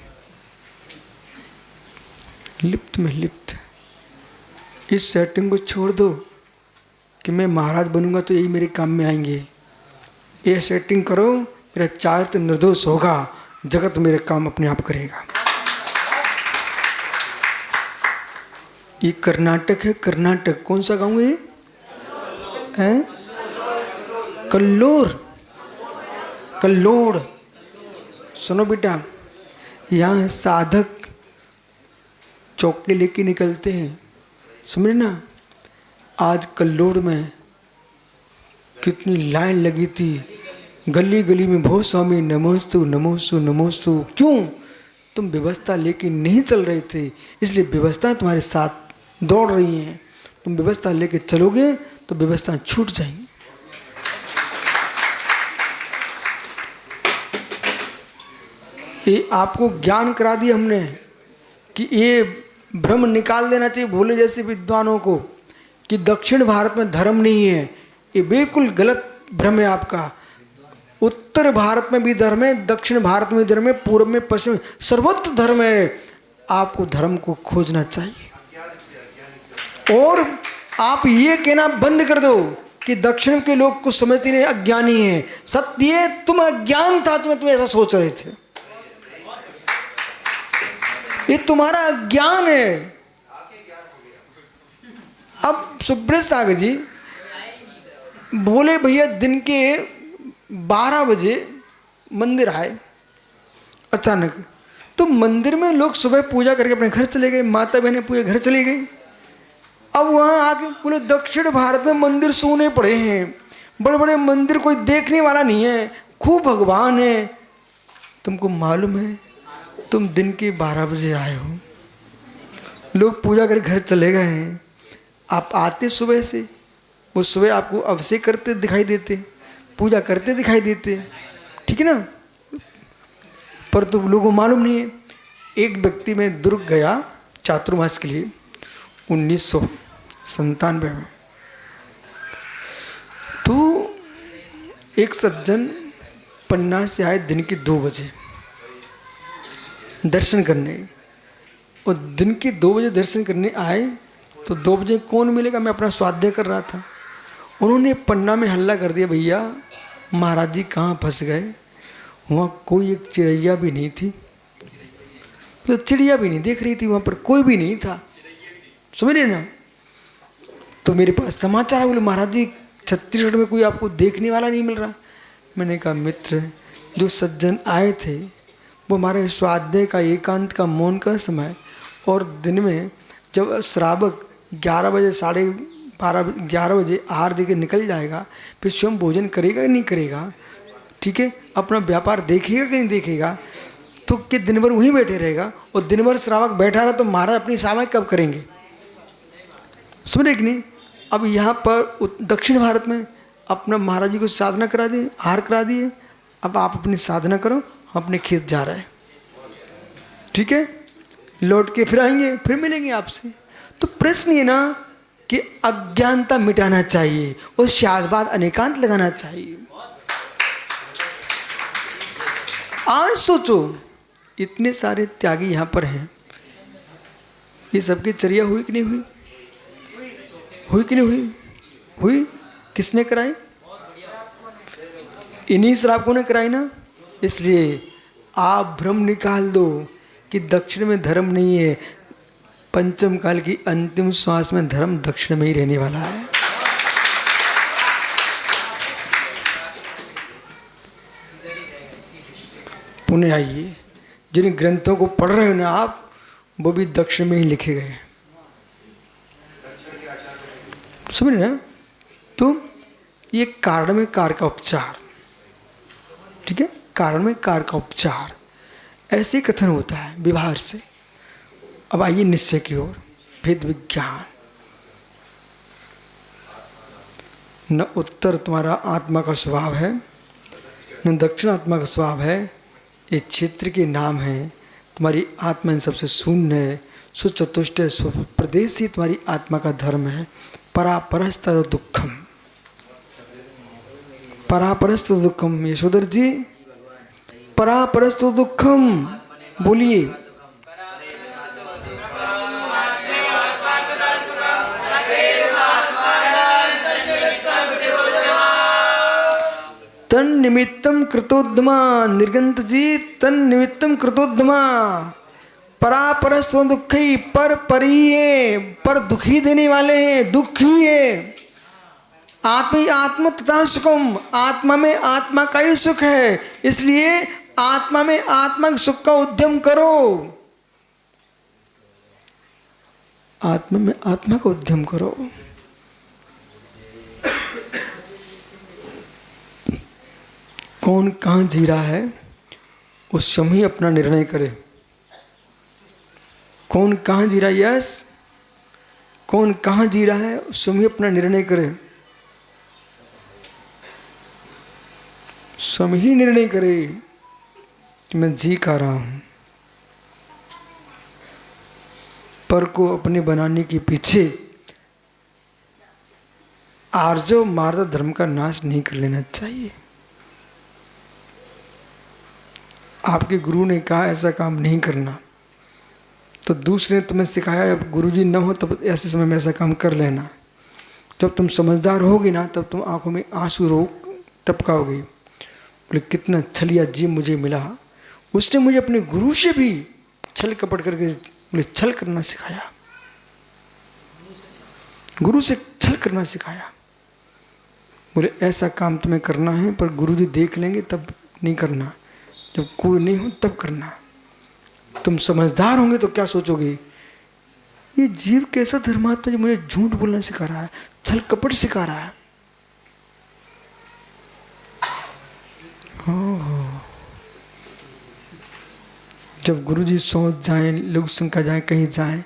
लिप्त में लिप्त। इस सेटिंग को छोड़ दो कि मैं महाराज बनूंगा तो यही मेरे काम में आएंगे। ये सेटिंग करो, मेरा चारित्र निर्दोष होगा, जगत मेरे काम अपने आप करेगा। ये कर्नाटक है, कर्नाटक। कौन सा गांव है? कल्लोर, कल्लोड़। सुनो बेटा, यहाँ साधक चौके लेके निकलते हैं, समझे ना। आज कल्लोड में कितनी लाइन लगी थी, गली गली में बहुत स्वामी नमोस्तु नमोस्तु नमोस्तु। क्यों? तुम व्यवस्था लेके नहीं चल रहे थे, इसलिए व्यवस्था तुम्हारे साथ दौड़ रही हैं। तुम व्यवस्था लेके चलोगे तो व्यवस्था छूट जाएगी। ये आपको ज्ञान करा दिया हमने कि ये भ्रम निकाल देना चाहिए भोले जैसे विद्वानों को कि दक्षिण भारत में धर्म नहीं है। ये बिल्कुल गलत भ्रम है आपका। उत्तर भारत में भी धर्म है, दक्षिण भारत में धर्म है, पूर्व में पश्चिम में, सर्वत्र धर्म है। आपको धर्म को खोजना चाहिए। और आप ये कहना बंद कर दो कि दक्षिण के लोग कुछ समझते नहीं, अज्ञानी है। सत्य तुम अज्ञान था, तुम ऐसा सोच रहे थे, ये तुम्हारा अज्ञान है। अब सुब्रत सागर जी बोले भैया दिन के 12 बजे मंदिर आए अचानक, तो मंदिर में लोग सुबह पूजा करके अपने घर चले गए, माता बहनें पूरे घर चली गई। अब वहाँ आके पूरे दक्षिण भारत में मंदिर सोने पड़े हैं, बड़े बड़े मंदिर, कोई देखने वाला नहीं है, खूब भगवान है। तुमको मालूम है तुम दिन के 12 बजे आए हो, लोग पूजा करके घर चले गए हैं, आप आते सुबह से, वो सुबह आपको अभिषेक करते दिखाई देते, पूजा करते दिखाई देते, ठीक है ना। पर तो लोगों को मालूम नहीं है। एक व्यक्ति में दुर्ग गया चातुर्मास के लिए 1997 में, तो एक सज्जन पन्ना से आए दिन के 2 बजे दर्शन करने, और दिन के 2 बजे दर्शन करने आए तो 2 बजे कौन मिलेगा। मैं अपना स्वाध्याय कर रहा था, उन्होंने पन्ना में हल्ला कर दिया, भैया महाराज जी कहाँ फंस गए, वहाँ कोई एक चिड़ैया भी नहीं थी, तो चिड़िया भी नहीं देख रही थी, वहाँ पर कोई भी नहीं था, समझ रहे ना। तो मेरे पास समाचार है, बोले महाराज जी छत्तीसगढ़ में कोई आपको देखने वाला नहीं मिल रहा। मैंने कहा मित्र, जो सज्जन आए थे वो हमारे स्वाध्याय का, एकांत का, मौन का समय, और दिन में जब श्रावक 11 बजे 12:30 11 बजे आहार देके निकल जाएगा, फिर स्वयं भोजन करेगा कि नहीं करेगा, ठीक है, अपना व्यापार देखेगा कि नहीं देखेगा, तो कि दिन भर वहीं बैठे रहेगा। और दिन भर श्रावक बैठा रहा तो महाराज अपनी सेवाएं कब करेंगे, समझ रहे कि नहीं। अब यहाँ पर दक्षिण भारत में अपना महाराज जी को साधना करा दिए, आहार करा दिए, अब आप अपनी साधना करो, हम अपने खेत जा रहे हैं, ठीक है, लौट के फिर आएंगे, फिर मिलेंगे आपसे। तो प्रश्न ये ना कि अज्ञानता मिटाना चाहिए और शादबाद अनेकांत लगाना चाहिए। आज सोचो इतने सारे त्यागी यहाँ पर हैं, ये सबकी चर्या हुई कि नहीं हुई, हुई कि नहीं हुई, हुई। किसने कराई? इन्हीं श्रावकों ने कराई ना। इसलिए आप भ्रम निकाल दो कि दक्षिण में धर्म नहीं है। पंचम काल की अंतिम श्वास में धर्म दक्षिण में ही रहने वाला है। पुण्य आइए, जिन ग्रंथों को पढ़ रहे हो ना आप, वो भी दक्षिण में ही लिखे गए हैं, समझ रहे ना। तो ये कारण में कार का उपचार, ठीक है, कारण में कार का उपचार, ऐसे कथन होता है व्यवहार से। अब आइए निश्चय की ओर। भेद विज्ञान, न उत्तर तुम्हारा आत्मा का स्वभाव है, न दक्षिण आत्मा का स्वभाव है, ये क्षेत्र के नाम है। तुम्हारी आत्मा इन सबसे शून्य है, सुचतुष्ट है, स्वप्रदेश ही तुम्हारी आत्मा का धर्म है। परापरस्त दुखम, परापरस्त दुखम। यशोधर जी, परापरस्त दुखम बोलिए। तन निमित्तम कृतोद्यमा, निर्गंत जी, तन निमित्तम कृतोद्यमा। परापरस्त दुखी, पर परी है, पर दुखी देने वाले हैं, दुखी है। आत्मा ही आत्मा तथा सुखम, आत्मा में आत्मा का ही सुख है, इसलिए आत्मा में आत्मा के सुख का उद्यम करो। आत्मा में आत्मा का उद्यम करो। कौन कहाँ जी रहा है उस समय ही अपना निर्णय करे। कौन कहाँ जी रहा है, यस, कौन कहाँ जी रहा है उस समय अपना निर्णय करे। स्वयं ही निर्णय करे कि मैं जी का रहा हूं। पर को अपने बनाने के पीछे आर्जव मार्ग धर्म का नाश नहीं कर लेना चाहिए। आपके गुरु ने कहा ऐसा काम नहीं करना, तो दूसरे ने तुम्हें सिखाया, अब गुरुजी न हो तब ऐसे समय में ऐसा काम कर लेना। जब तुम समझदार होगी ना तब तुम आंखों में आंसू रोक टपकाओगे। बोले कितना छलिया जीव मुझे मिला, उसने मुझे अपने गुरु से भी छल कपट करके बोले छल करना सिखाया, गुरु से छल करना सिखाया। बोले ऐसा काम तुम्हें करना है पर गुरुजी देख लेंगे तब नहीं करना, जब कोई नहीं हो तब करना। तुम समझदार होंगे तो क्या सोचोगे, ये जीव कैसा धर्मात्मा जो मुझे झूठ बोलना सिखा रहा है, छल कपट सिखा रहा है। जब गुरुजी सोच जाए, लोग शंका जाए, कहीं जाए,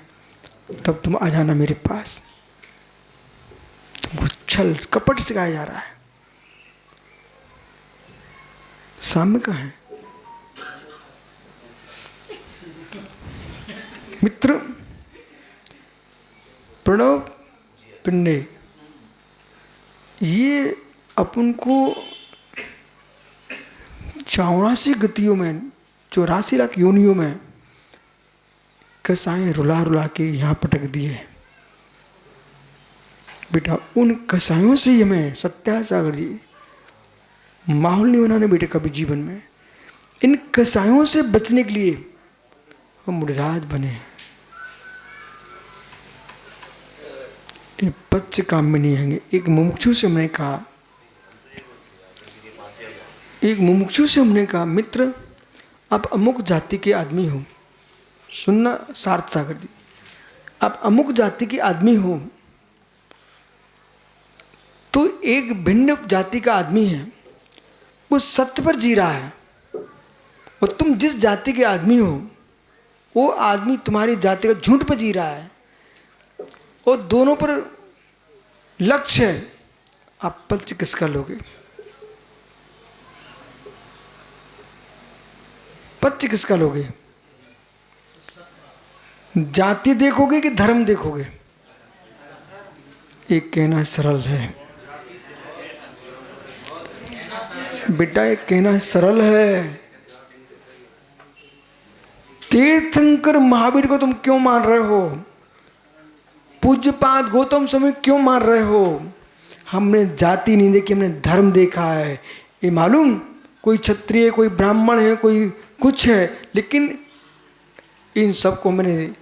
तब तुम आ जाना मेरे पास। तुमको छल कपट सिखाया जा रहा है। सामने कहाँ है मित्र? प्रणव पिंडे, ये अपन को 84 गतियों में, 84 लाख योनियों में कसाएं रुला रुला के यहाँ पटक दिए। बेटा उन कसायों से हमें सत्यासागर जी माहौल नहीं बनाने बेटे कभी जीवन में। इन कसायों से बचने के लिए हम मुनिराज बने। ये पच्च काम में नहीं आएंगे। एक मुमुक्षु से हमने कहा, एक मुमुक्षु से हमने कहा, मित्र आप अमुक जाति के आदमी हो, सुनना सार्थ सागर जी, आप अमुक जाति के आदमी हो तो एक भिन्न जाति का आदमी है, वो सत्य पर जी रहा है, और तुम जिस जाति के आदमी हो वो आदमी तुम्हारी जाति का झूठ पर जी रहा है, और दोनों पर लक्ष्य है। आप पक्ष किसका लोगे? पक्ष किसका लोगे? जाति देखोगे कि धर्म देखोगे? एक कहना सरल है बेटा, एक कहना सरल है। तीर्थंकर महावीर को तुम क्यों मान रहे हो? पूज्यपाद गौतम स्वामी क्यों मान रहे हो? हमने जाति नहीं देखी, हमने धर्म देखा है। ये मालूम कोई क्षत्रिय, कोई ब्राह्मण है, कोई कुछ है, लेकिन इन सबको मैंने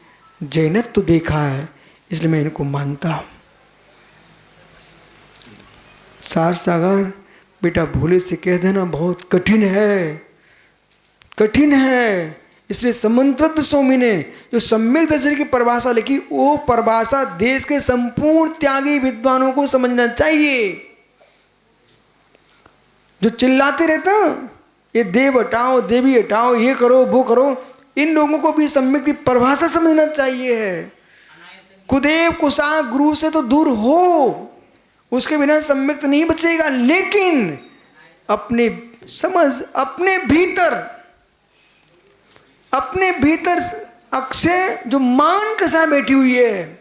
जैनत्व तो देखा है, इसलिए मैं इनको मानता हूं। सार सागर बेटा भोले से कह देना बहुत कठिन है, कठिन है। इसलिए समंतद स्वामी ने जो सम्यक दर्शन की परिभाषा लिखी, वो परिभाषा देश के संपूर्ण त्यागी विद्वानों को समझना चाहिए। जो चिल्लाते रहते हैं ये देव हटाओ, देवी हटाओ, ये करो, वो करो, इन लोगों को भी सम्यक की परिभाषा समझना चाहिए है। कुदेव कुशा गुरु से तो दूर हो, उसके बिना सम्यक नहीं बचेगा। लेकिन अपने समझ, अपने भीतर अक्षय जो मान कसा बैठी हुई है,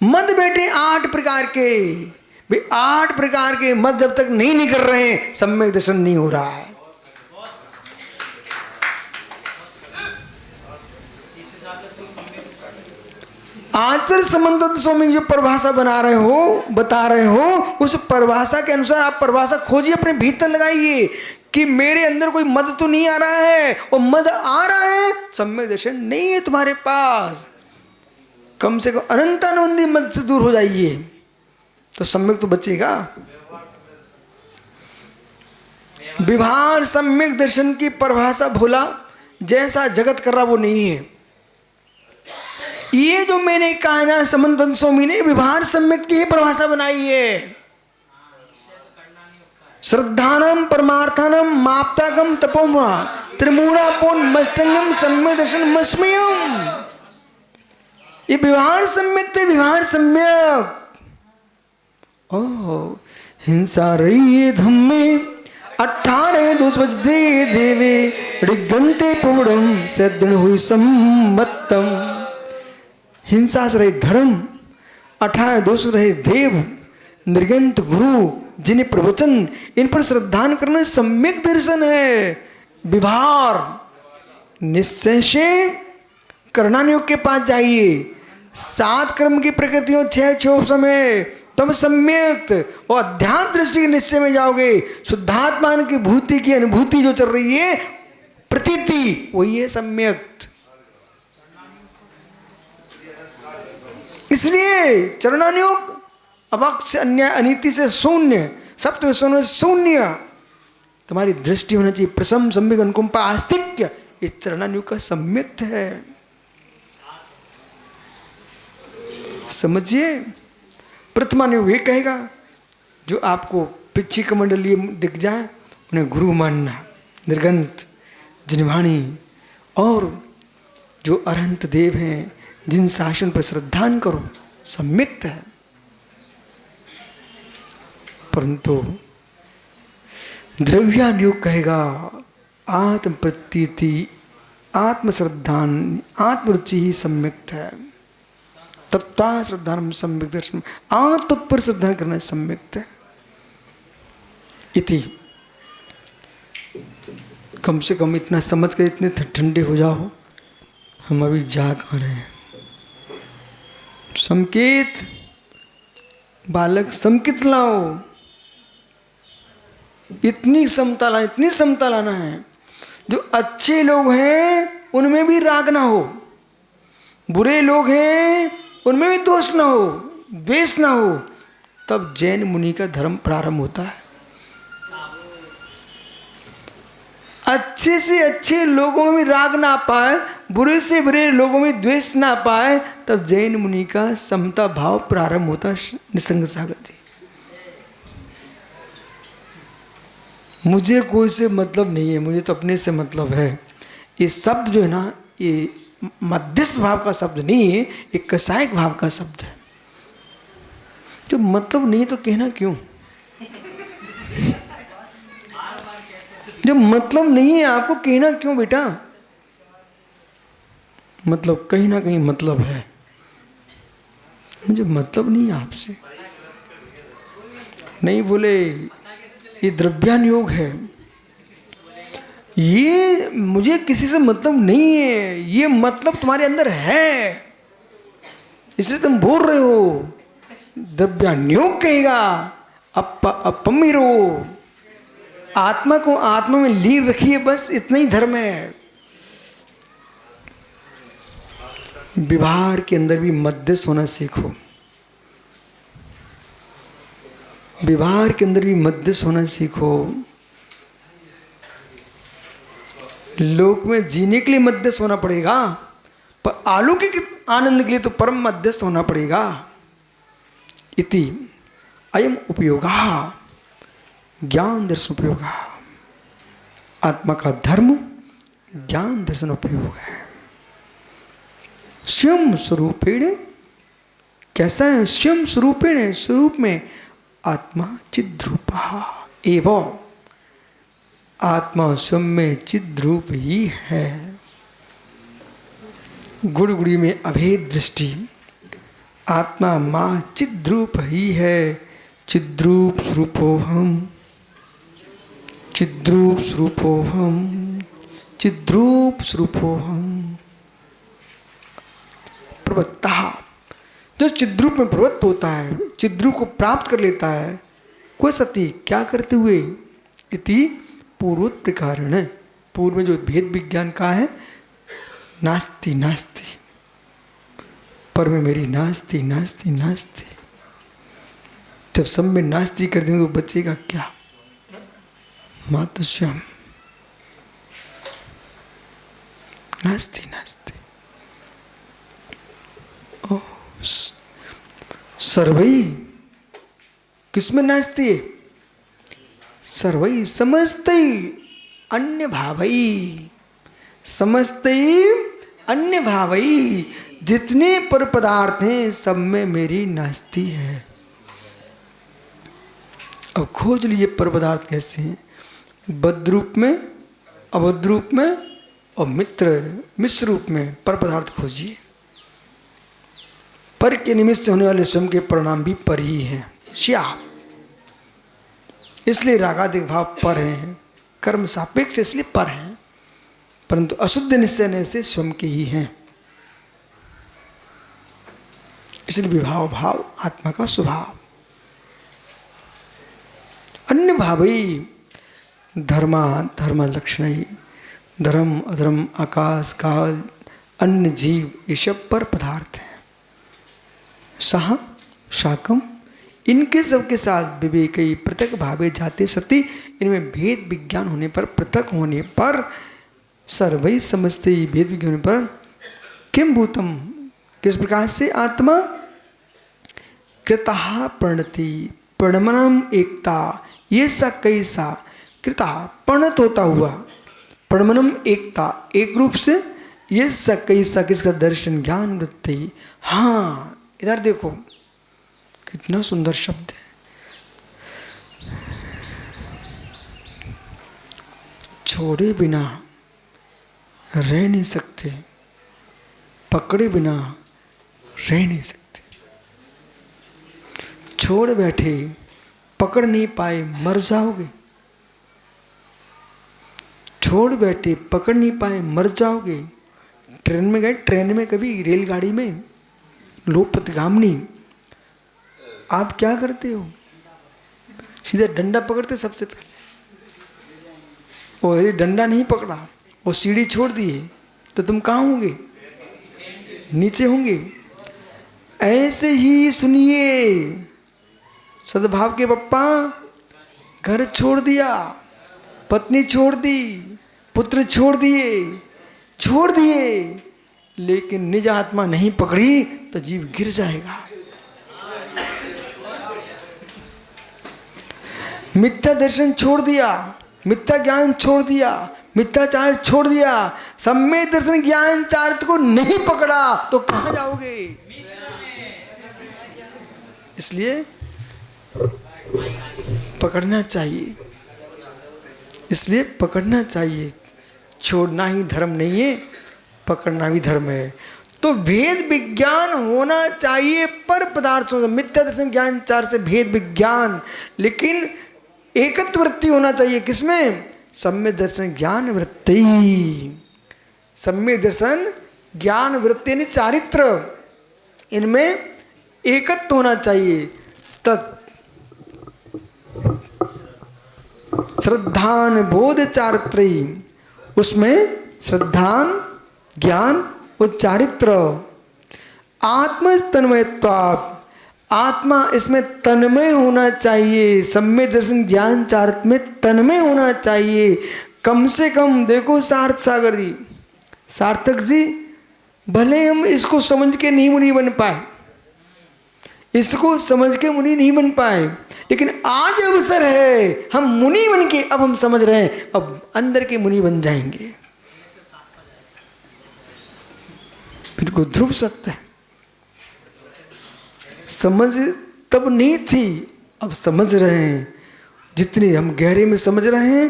मद बैठे 8 प्रकार के, भाई 8 प्रकार के मद जब तक नहीं निकल रहे हैं सम्यक दर्शन नहीं हो रहा है। आचार्य समंतद स्वामी जो परिभाषा बना रहे हो, बता रहे हो, उस परिभाषा के अनुसार आप परिभाषा खोजिए, अपने भीतर लगाइए कि मेरे अंदर कोई मद तो नहीं आ रहा है, और मद आ रहा है सम्यक दर्शन नहीं है तुम्हारे पास। कम से कम अनंतानंदी मद से दूर हो जाइए तो सम्यक तो बचेगा। विभार सम्यक दर्शन की परिभाषा भोला जैसा जगत कर रहा वो नहीं है। ये जो मैंने कहा ना समंत स्वामी ने व्यवहार सम्यक की ही परिभाषा बनाई है। श्रद्धानम परमार्थानम माप्तागम तपोमुआ त्रिमूढ़ापोन मष्टंगम सम्यक दर्शन मस्मयम। ये व्यवहार सम्यक थे, व्यवहार सम्यक। ओह हिंसा रही धम्मे 18 दोष बजदे देवे ऋगंते पुवड़म सद्दण हुई सम्मतम। हिंसा से रहे धर्म, 18 दोष रहे देव, निर्गंत गुरु जिन्हें प्रवचन, इन पर श्रद्धान करना सम्यक दर्शन है। विभार निश्चय से करणानुयोग के पास जाइए। 7 कर्म की प्रकृतियों 6 क्षोभ समय तब सम्यक्त और अध्यात्म दृष्टि के निश्चय में जाओगे। शुद्धात्मान की भूति की अनुभूति जो चल रही है प्रतीति, वही है सम्यक्त। इसलिए चरणानुयोग अवक्ष अन्याय अनीति से शून्य, सप्त शून्य। तुम्हारी दृष्टि होना चाहिए प्रसम सम्यक अनुकंपा आस्तिक्य। ये चरणानुयोग का सम्यक्त है, समझिए। प्रथमानुयोग ये कहेगा जो आपको पिछी कमंडलीय दिख जाए उन्हें गुरु मानना, निर्गंत जिनवाणी, और जो अरहंत देव हैं जिन शासन पर श्रद्धान करो, सम्यक्त है। परंतु द्रव्यानुयोग कहेगा आत्म प्रतीति, आत्मश्रद्धान, आत्मरुचि ही सम्यक्त है। तत्वा श्रद्धान सम्यक दर्शन, तत्पर श्रद्धा करना सम्यक्त है। इति कम से कम इतना समझ कर इतने ठंडे हो जाओ। हम अभी जा कहाँ रहे हैं? संकेत बालक संकेत लाओ। इतनी समता लाना, इतनी समता लाना है। जो अच्छे लोग हैं उनमें भी राग ना हो, बुरे लोग हैं उनमें भी दोष ना हो, द्वेष ना हो, तब जैन मुनि का धर्म प्रारंभ होता है। अच्छे से अच्छे लोगों में भी राग ना पाए, बुरे से बुरे लोगों में द्वेष ना पाए, तब जैन मुनि का समता भाव प्रारंभ होता है। निसंग सागति। मुझे कोई से मतलब नहीं है, मुझे तो अपने से मतलब है। ये शब्द जो है ना, ये मध्यस्थ भाव का शब्द नहीं है, एक कसायक भाव का शब्द है। जो मतलब नहीं तो कहना क्यों? जो मतलब नहीं है आपको कहना क्यों बेटा? मतलब कहीं ना कहीं मतलब है। मुझे मतलब नहीं है आपसे। नहीं बोले ये द्रव्यानुयोग है, ये मुझे किसी से मतलब नहीं है, ये मतलब तुम्हारे अंदर है, इसलिए तुम बोल रहे हो। द्रव्यानुयोग कहेगा अपमिरो, आत्मा को आत्मा में लीन रखिए, बस इतना ही धर्म है। व्यवहार के अंदर भी मध्यस्थ होना सीखो। व्यवहार के अंदर भी मध्यस्थ होना सीखो। लोक में जीने के लिए मध्यस्थ होना पड़ेगा, पर अलौकिक आनंद के लिए तो परम मध्यस्थ होना पड़ेगा। इति अयम उपयोगा, ज्ञान दर्शन उपयोग। आत्मा का धर्म ज्ञान दर्शन उपयोग है। स्वयं स्वरूपेण, कैसा है? स्वयं स्वरूपेण, स्वरूप में आत्मा चिद्रूपा एवं, आत्मा स्वयं में चिद्रूप ही है। गुड़गुड़ी में अभेद दृष्टि, आत्मा मां चिद्रूप ही है। चिद्रूप स्वरूपोहम, चिद्रूप स्वरूपोहम, चिद्रूप स्वरूपोहम। प्रवत्ता, जो चिद्रूप में प्रवृत्त होता है, चिद्रूप को प्राप्त कर लेता है, कोई सती क्या करते हुए? इति पूर्वोक्त प्रकारण है। पूर्व में जो भेद विज्ञान का है, नास्ति नास्ति, पर में मेरी नास्ति नास्ति नास्ति। जब सब में नास्ति कर देंगे तो बचेगा क्या? मातुश्याम नास्ति नास्ति। सर्वई किसमें नाचती है? सर्वई समस्तई अन्य भावई, समस्तई अन्य भावई, जितने पर पदार्थ हैं सब में मेरी नास्ती है। अब खोज लिए पर पदार्थ कैसे हैं? बद्ध रूप में, अबद्ध रूप में और मिश्र रूप में पर पदार्थ खोजिए। पर के निमित्त से होने वाले स्वयं के परिणाम भी पर ही हैं। श्याप इसलिए रागादिक भाव पर हैं, कर्म सापेक्ष इसलिए पर हैं, परंतु अशुद्ध निश्चय से स्वयं के ही हैं। इसलिए विभाव भाव आत्मा का स्वभाव। अन्य भावई धर्मा धर्म लक्षण, धर्म अधर्म आकाश काल अन्य जीव ये सब पर पदार्थ हैं। सह शाकम इनके सबके साथ विवेकई पृथक भावे जाते सती, इनमें भेद विज्ञान होने पर, पृथक होने पर, सर्वई समझते ही भेद विज्ञान होने पर, किम भूतम किस प्रकार से आत्मा कृता प्रणति प्रणमनम एकता, ये सा कैसा कृता प्रणत होता हुआ, प्रणमनम एकता एक रूप से, ये सा कैसा किसका दर्शन ज्ञान वृत्ति। हाँ इधर देखो कितना सुंदर शब्द है। छोड़े बिना रह नहीं सकते, पकड़े बिना रह नहीं सकते। छोड़ बैठे पकड़ नहीं पाए मर जाओगे, छोड़ बैठे पकड़ नहीं पाए मर जाओगे। ट्रेन में गए, ट्रेन में कभी रेलगाड़ी में लोक प्रतिगामिनी, आप क्या करते हो? सीधे डंडा पकड़ते सबसे पहले, और ये डंडा नहीं पकड़ा, वो सीढ़ी छोड़ दिए तो तुम कहाँ होंगे? नीचे होंगे। ऐसे ही सुनिए सद्भाव के पप्पा, घर छोड़ दिया, पत्नी छोड़ दी, पुत्र छोड़ दिए, लेकिन निज आत्मा नहीं पकड़ी तो जीव गिर जाएगा। मिथ्या दर्शन छोड़ दिया, मिथ्या ज्ञान छोड़ दिया, मिथ्याचार छोड़ दिया, सम्यक दर्शन ज्ञान चारित्र को नहीं पकड़ा तो कहां जाओगे? इसलिए पकड़ना चाहिए, इसलिए पकड़ना चाहिए। छोड़ना ही धर्म नहीं है, पकड़ना भी धर्म है। तो भेद विज्ञान होना चाहिए पर पदार्थों से, मिथ्या दर्शन ज्ञान चार से भेद विज्ञान, लेकिन एकत्व वृत्ति होना चाहिए किसमें? सम्यक दर्शन ज्ञान वृत्ति, सम्यक दर्शन ज्ञान वृत्ति यानी चारित्र, इनमें एकत्व होना चाहिए। तत् श्रद्धान बोध चारित्री, उसमें श्रद्धान ज्ञान और चारित्र। आत्मस्तन्मयत्वात्, आत्मा इसमें तन्मय होना चाहिए, सम्यक दर्शन ज्ञान चारित्र में तन्मय होना चाहिए। कम से कम देखो सार्थ सागर जी, सार्थक जी, भले हम इसको समझ के नहीं मुनि बन पाए, इसको समझ के मुनि नहीं बन पाए, लेकिन आज अवसर है, हम मुनि बन के अब हम समझ रहे हैं, अब अंदर के मुनि बन जाएंगे। फिर को ध्रुव सत्य है, समझ तब नहीं थी, अब समझ रहे हैं। जितनी हम गहरे में समझ रहे हैं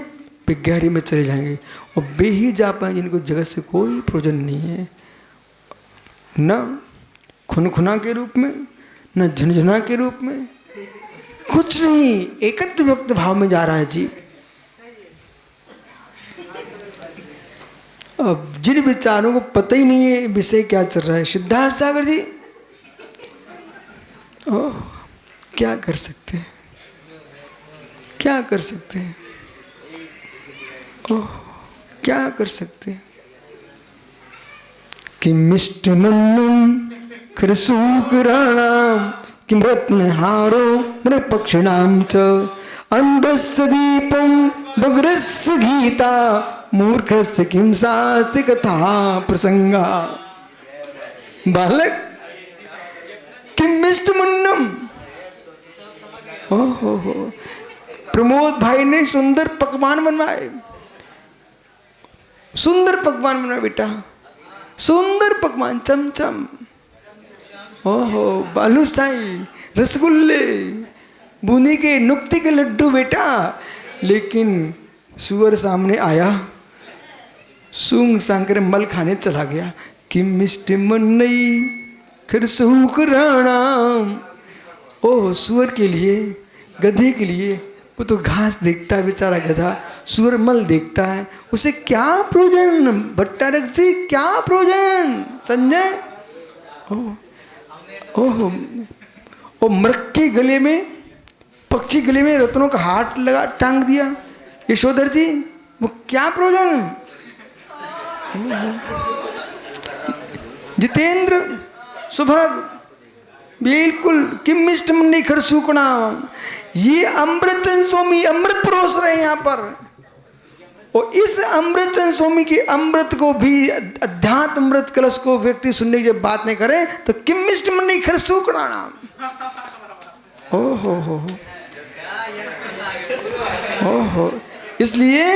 वे गहरे में चले जाएंगे और बे ही जा पाएंगे, जिनको जगत से कोई प्रयोजन नहीं है, न खुनखुना के रूप में, न झुनझुना के रूप में, कुछ नहीं, एकत्व व्यक्त भाव में जा रहा है जीव। अब जिन विचारों को पता ही नहीं है विषय क्या चल रहा है, सिद्धार्थ सागर जी ओह क्या कर सकते हैं, क्या कर सकते हैं, ओह क्या कर सकते हैं। कि मिष्टमन्नम कृसूकराणाम किं रत्नहारो नृपक्षिणां च अंधस्य दीपं बग्रस्य गीता मूर्खस्य किं शास्ति कथा प्रसंगा। बालक किमिष्ट मुन्नम। ओहो हो, प्रमोद भाई ने सुंदर पकवान बनवाए, सुंदर पकवान बनवाए बेटा, सुंदर पकवान, चमचम, ओहो बालूशाही, रसगुल्ले, बूंदी के नुक्ती के लड्डू बेटा। लेकिन सुअर सामने आया, सूंघ सांग कर मल खाने चला गया। किमिष्ट मुन्नई खरसूक राणाम। ओह सुअर के लिए, गधे के लिए, वो तो घास देखता है बेचारा गधा, सुअर मल देखता है, उसे क्या प्रयोजन भट्टारक जी, क्या प्रयोजन संजय। ओह ओ मृग के गले में, पक्षी गले में रत्नों का हाथ लगा टांग दिया यशोधर जी, वो क्या प्रयोजन। जितेंद्र सुभग बिल्कुल किमिष्ट मुन्नी खरसूकना, ये अमृत स्वामी अमृत परोस रहे हैं यहाँ पर। और इस अमृत स्वामी के अमृत को भी, अध्यात्म अमृत कलश को व्यक्ति सुनने की जब बात नहीं करे तो किमिष्ट मुन्नी खरसूकना नाम। ओहो ओहो, इसलिए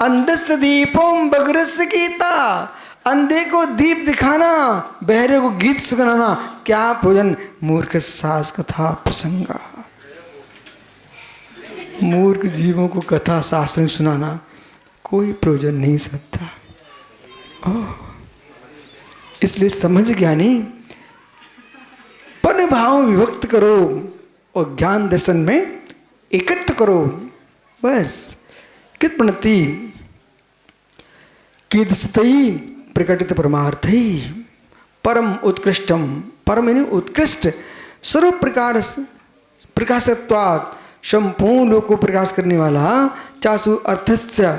अंधस्य दीपोम बगरस्य गीता, अंधे को दीप दिखाना, बहरे को गीत सुनाना, क्या प्रयोजन। मूर्ख सास कथा प्रसंगा, मूर्ख जीवों को कथा शास्त्र सुनाना कोई प्रयोजन नहीं सकता। इसलिए समझ ज्ञानी पर भाव विभक्त करो और ज्ञान दर्शन में एकत्र करो, बस। कित प्रणति कीदस्तई प्रकटित परमार्थी परम उत्कृष्टम, परम यानी उत्कृष्ट, सर्व प्रकार प्रकाशत्वात्, संपूर्ण लोक को प्रकाश करने वाला, चासु अर्थस्य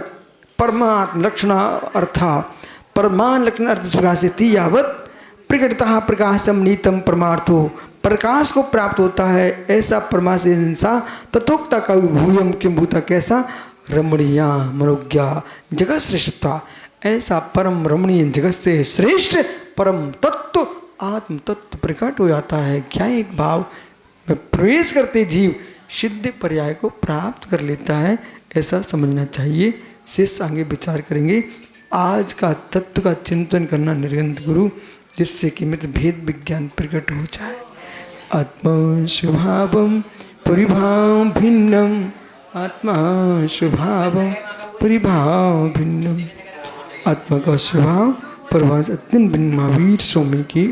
परमात्म लक्षण अर्थ, परमान लक्षण अर्थ प्रकाशित यावत प्रकटतः प्रकाशम नीतम परमार्थो, प्रकाश को प्राप्त होता है ऐसा परमाश हिंसा तथोक्ता का भूयम किम भूता, कैसा रमणीया मनोज्ञा जगत श्रेष्ठता, ऐसा परम रमणीय जगत से श्रेष्ठ परम तत्व आत्म तत्व प्रकट हो जाता है। क्या एक भाव में प्रवेश करते जीव सिद्ध पर्याय को प्राप्त कर लेता है, ऐसा समझना चाहिए। शेष आगे विचार करेंगे। आज का तत्व का चिंतन करना निर्गंत गुरु, जिससे कि मित्र भेद विज्ञान प्रकट हो जाए। आत्मा स्वभावम परिभाव भिन्नम, आत्मा स्वभावम परिभाव भिन्नम, आत्मा का स्वभाव परवास अत्यंत भिन्न। महावीर स्वामी की